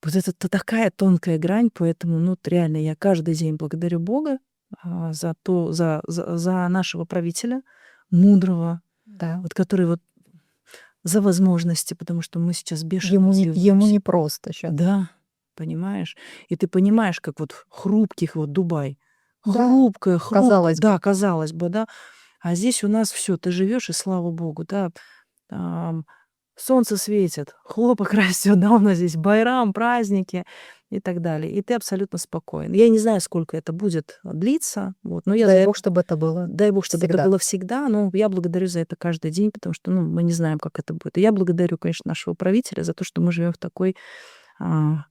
вот это такая тонкая грань, поэтому, ну, вот реально я каждый день благодарю Бога, за нашего правителя мудрого, Да. вот который вот за возможности, потому что мы сейчас бешено Ему развиваемся. непросто щас. Да, понимаешь? И ты понимаешь, как вот хрупких вот Дубай. Да, Хрупкое, казалось бы. да, казалось бы, да. А здесь у нас все, ты живешь, и слава богу, да. Ам, солнце светит, хлопок растет, да, у нас здесь байрам, праздники и так далее. И ты абсолютно спокоен. Я не знаю, сколько это будет длиться, вот, но я за Дай это бог, чтобы это было дай бог, чтобы это всегда. было всегда, но я благодарю за это каждый день, потому что, ну, мы не знаем, как это будет. И я благодарю, конечно, нашего правителя за то, что мы живем в такой,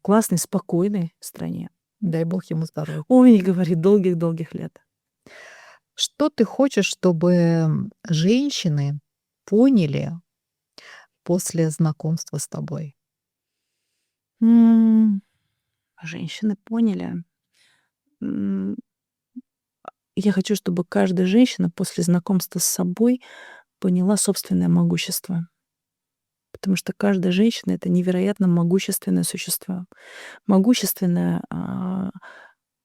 классной, спокойной стране. Дай бог ему здоровья. Ой, не говори, долгих-долгих лет. Что ты хочешь, чтобы женщины поняли после знакомства с тобой? М, Женщины поняли. М, Я хочу, чтобы каждая женщина после знакомства с собой поняла собственное могущество. Потому что каждая женщина — это невероятно могущественное существо. Могущественная,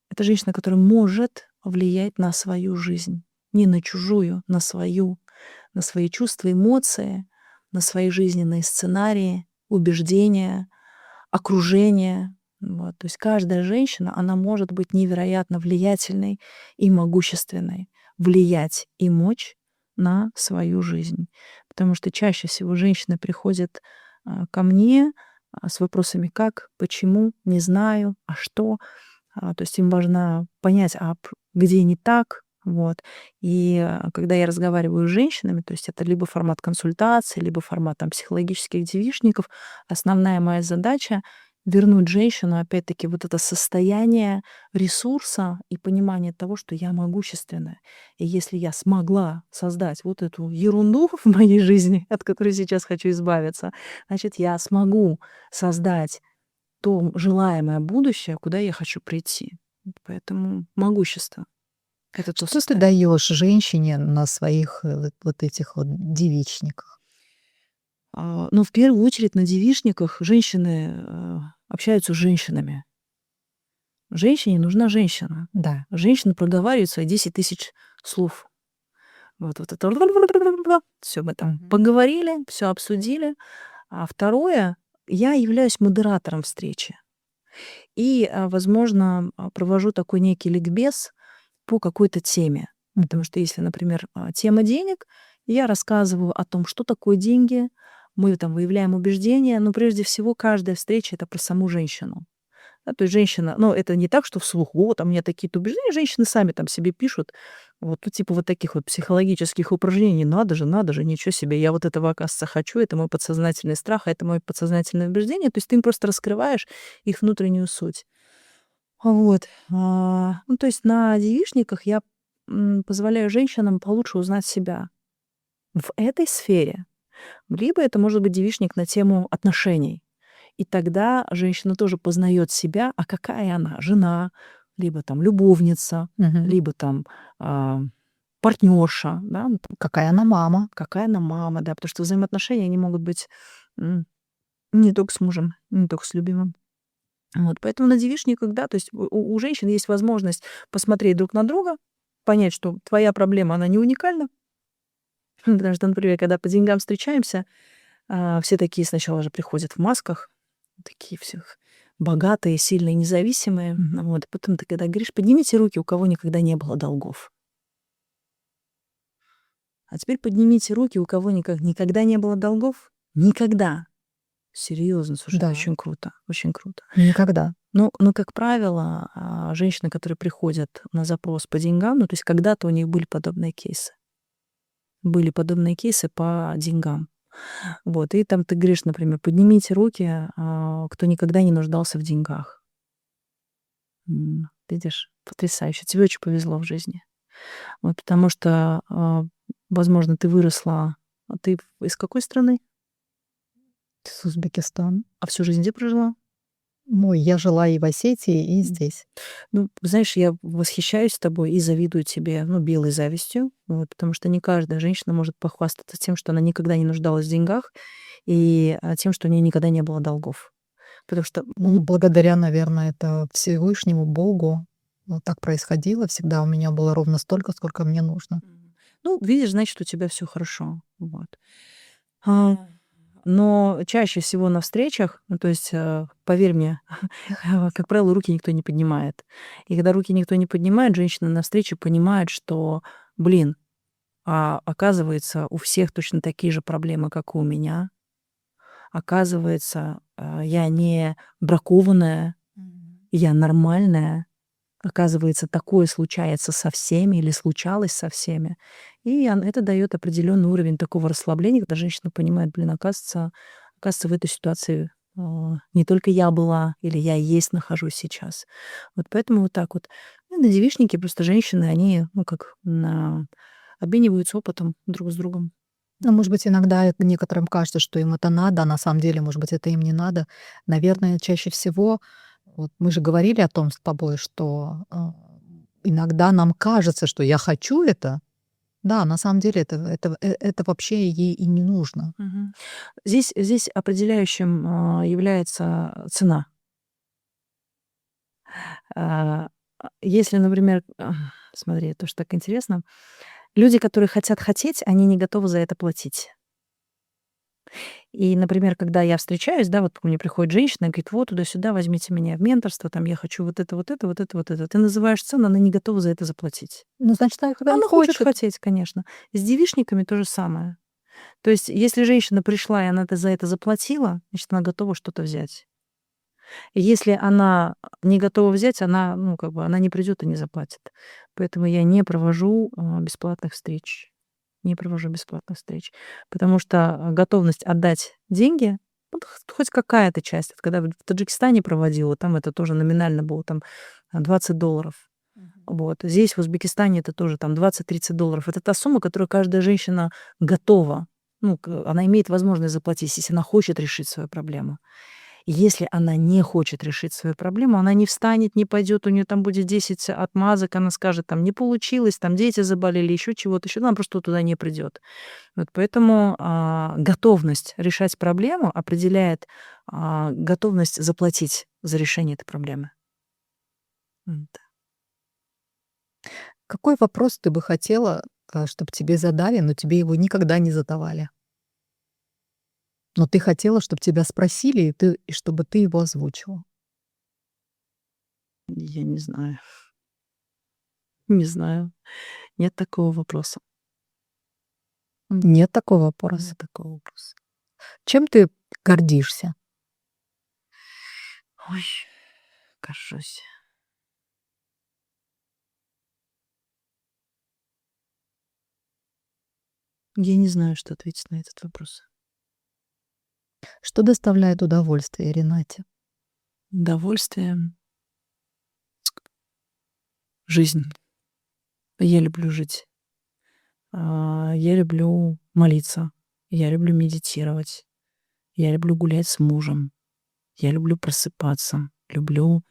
это женщина, которая может влиять на свою жизнь. Не на чужую, на свою, на свои чувства, эмоции, на свои жизненные сценарии, убеждения, окружение. Вот. То есть каждая женщина, она может быть невероятно влиятельной и могущественной, влиять и мочь на свою жизнь. Потому что чаще всего женщины приходят ко мне с вопросами как, почему, не знаю, а что. То есть им важно понять, где не так. Вот. И когда я разговариваю с женщинами, то есть это либо формат консультации, либо формат там, психологических девичников, основная моя задача — вернуть женщину, опять-таки, вот это состояние ресурса и понимание того, что я могущественная. И если я смогла создать вот эту ерунду в моей жизни, от которой сейчас хочу избавиться, значит, я смогу создать то желаемое будущее, куда я хочу прийти. Поэтому могущество — это то Что ты состояние. даешь женщине на своих вот этих вот девичниках? Ну, в первую очередь на девичниках женщины общаются с женщинами. Женщине нужна женщина. Да. Женщина проговаривает свои 10 тысяч слов. Вот это все мы там Мгм. поговорили, все обсудили. А второе, я являюсь модератором встречи. И, возможно, провожу такой некий ликбез по какой-то теме. Потому Мгм. что если, например, тема денег, я рассказываю о том, что такое деньги, мы там выявляем убеждения, но прежде всего каждая встреча — это про саму женщину. Да, то есть женщина, ну, это не так, что вслух: "Вот, у меня такие-то убеждения". Женщины сами там себе пишут. Вот, ну, типа вот таких вот психологических упражнений. Надо же, ничего себе, я вот этого, оказывается, хочу, это мой подсознательный страх, а это мое подсознательное убеждение. То есть ты им просто раскрываешь их внутреннюю суть. Вот. Ну, то есть на девичниках я, позволяю женщинам получше узнать себя в этой сфере. Либо это может быть девичник на тему отношений. И тогда женщина тоже познает себя, а какая она: жена, либо там любовница, Мгм. либо там, а, партнерша, да, ну, там, Какая она мама? какая она мама, да. Потому что взаимоотношения, они могут быть, м, не только с мужем, не только с любимым. Вот, поэтому на девичниках, да, то есть у женщин есть возможность посмотреть друг на друга, понять, что твоя проблема, она не уникальна. Потому что, например, когда по деньгам встречаемся, все такие сначала же приходят в масках, такие все богатые, сильные, независимые. Мгм. Вот. Потом ты когда говоришь: "Поднимите руки, у кого никогда не было долгов". А теперь поднимите руки, у кого никогда не было долгов. Никогда. Серьезно, слушай, это Да, очень круто, очень круто. никогда. Ну, как правило, женщины, которые приходят на запрос по деньгам, ну, то есть когда-то у них были подобные кейсы. Были подобные кейсы по деньгам. Вот, и там ты говоришь, например: "Поднимите руки, кто никогда не нуждался в деньгах". Видишь, потрясающе. Тебе очень повезло в жизни. Вот потому что, возможно, ты выросла. Ты из какой страны? С Узбекистана. А всю жизнь где прожила? Ой, я жила и в Осетии, и М. здесь. Ну, знаешь, я восхищаюсь тобой и завидую тебе, ну, белой завистью, вот, потому что не каждая женщина может похвастаться тем, что она никогда не нуждалась в деньгах, и, тем, что у нее никогда не было долгов. Потому что, Ну, благодаря, наверное, это Всевышнему Богу вот так происходило. Всегда у меня было ровно столько, сколько мне нужно. ну, видишь, значит, у тебя все хорошо. Вот. А, но чаще всего на встречах, ну, то есть, поверь мне, как правило, руки никто не поднимает. И когда руки никто не поднимает, женщина на встрече понимает, что, блин, оказывается, у всех точно такие же проблемы, как и у меня. Оказывается, я не бракованная, Мгм. я нормальная. Оказывается, такое случается со всеми или случалось со всеми. И это дает определенный уровень такого расслабления, когда женщина понимает, блин, оказывается, в этой ситуации не только я была или я и есть нахожусь сейчас. Вот поэтому вот так вот. Ну, и на девичнике просто женщины, они, ну, как обмениваются опытом друг с другом. Ну, может быть, иногда некоторым кажется, что им это надо, а на самом деле, может быть, это им не надо. Наверное, чаще всего, вот мы же говорили о том с тобой, что иногда нам кажется, что я хочу это. Да, на самом деле это вообще ей и не нужно. Мгм. Здесь определяющим, является цена. А, Если, например, смотри, тоже так интересно. Люди, которые хотят хотеть, они не готовы за это платить. И, например, когда я встречаюсь, да, вот ко мне приходит женщина и говорит: "Вот туда-сюда, возьмите меня в менторство, там я хочу вот это, вот это, вот это, вот это". Ты называешь цену, она не готова за это заплатить. Ну, значит, она когда не Она хочет хочет. хотеть, конечно. С девичниками то же самое. То есть, если женщина пришла и она за это заплатила, значит, она готова что-то взять. И если она не готова взять, она, ну, как бы, она не придет и не заплатит. Поэтому я не провожу бесплатных встреч. Не провожу бесплатных встреч. Потому что готовность отдать деньги, вот хоть какая-то часть. Вот когда в Таджикистане проводила, там это тоже номинально было там $20. Мгм. Вот. Здесь, в Узбекистане, это тоже там 20-30 долларов. Это та сумма, которую каждая женщина готова. Ну, она имеет возможность заплатить, если она хочет решить свою проблему. Если она не хочет решить свою проблему, она не встанет, не пойдет, у нее там будет 10 отмазок, она скажет, там не получилось, там дети заболели, еще чего-то, еще, она просто туда не придет. Вот поэтому готовность решать проблему определяет готовность заплатить за решение этой проблемы. М. Какой вопрос ты бы хотела, чтобы тебе задали, но тебе его никогда не задавали? Но ты хотела, чтобы тебя спросили, и чтобы ты его озвучила? Я не знаю. Не знаю. Нет такого вопроса. Нет такого вопроса. Нет такого вопроса. Чем ты гордишься? Ой, горжусь. Я не знаю, что ответить на этот вопрос. Что доставляет удовольствие Ренате? Удовольствие, жизнь. Я люблю жить. Я люблю молиться. Я люблю медитировать. Я люблю гулять с мужем. Я люблю просыпаться. Люблю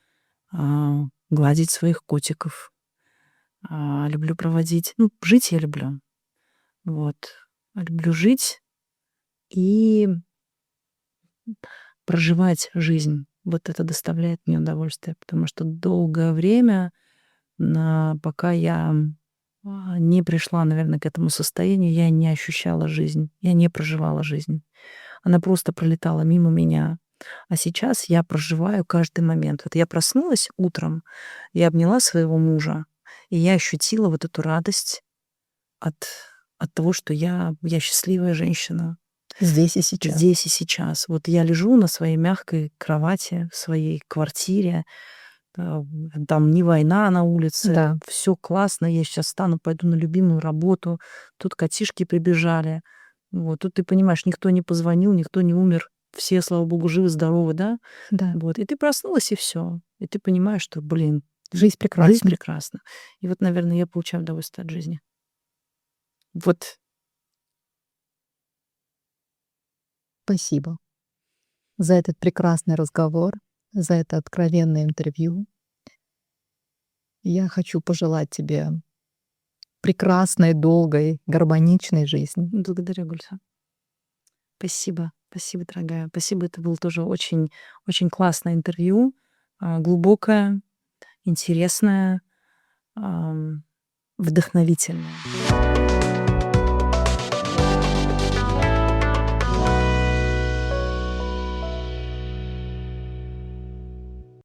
гладить своих котиков. Люблю проводить. Ну, жить я люблю. Вот. Люблю жить и проживать жизнь. Вот это доставляет мне удовольствие, потому что долгое время, пока я не пришла, наверное, к этому состоянию, я не ощущала жизнь, я не проживала жизнь. Она просто пролетала мимо меня. А сейчас я проживаю каждый момент. Вот я проснулась утром, я обняла своего мужа, и я ощутила вот эту радость от, от того, что я счастливая женщина. Здесь и сейчас. Здесь и сейчас. Вот я лежу на своей мягкой кровати в своей квартире, там не война на улице, Да, все классно, я сейчас встану, пойду на любимую работу, тут котишки прибежали. Вот, тут ты понимаешь, никто не позвонил, никто не умер, все, слава богу, живы-здоровы, да? да. Вот, и ты проснулась, и все. И ты понимаешь, что, блин, Жизнь жизнь прекрасна. прекрасна. И вот, наверное, я получаю удовольствие от жизни. Вот. Спасибо за этот прекрасный разговор, за это откровенное интервью. Я хочу пожелать тебе прекрасной, долгой, гармоничной жизни. Благодарю, Гульса. Спасибо. Спасибо, дорогая. Спасибо. Это было тоже очень, очень классное интервью, глубокое, интересное, ам, вдохновительное.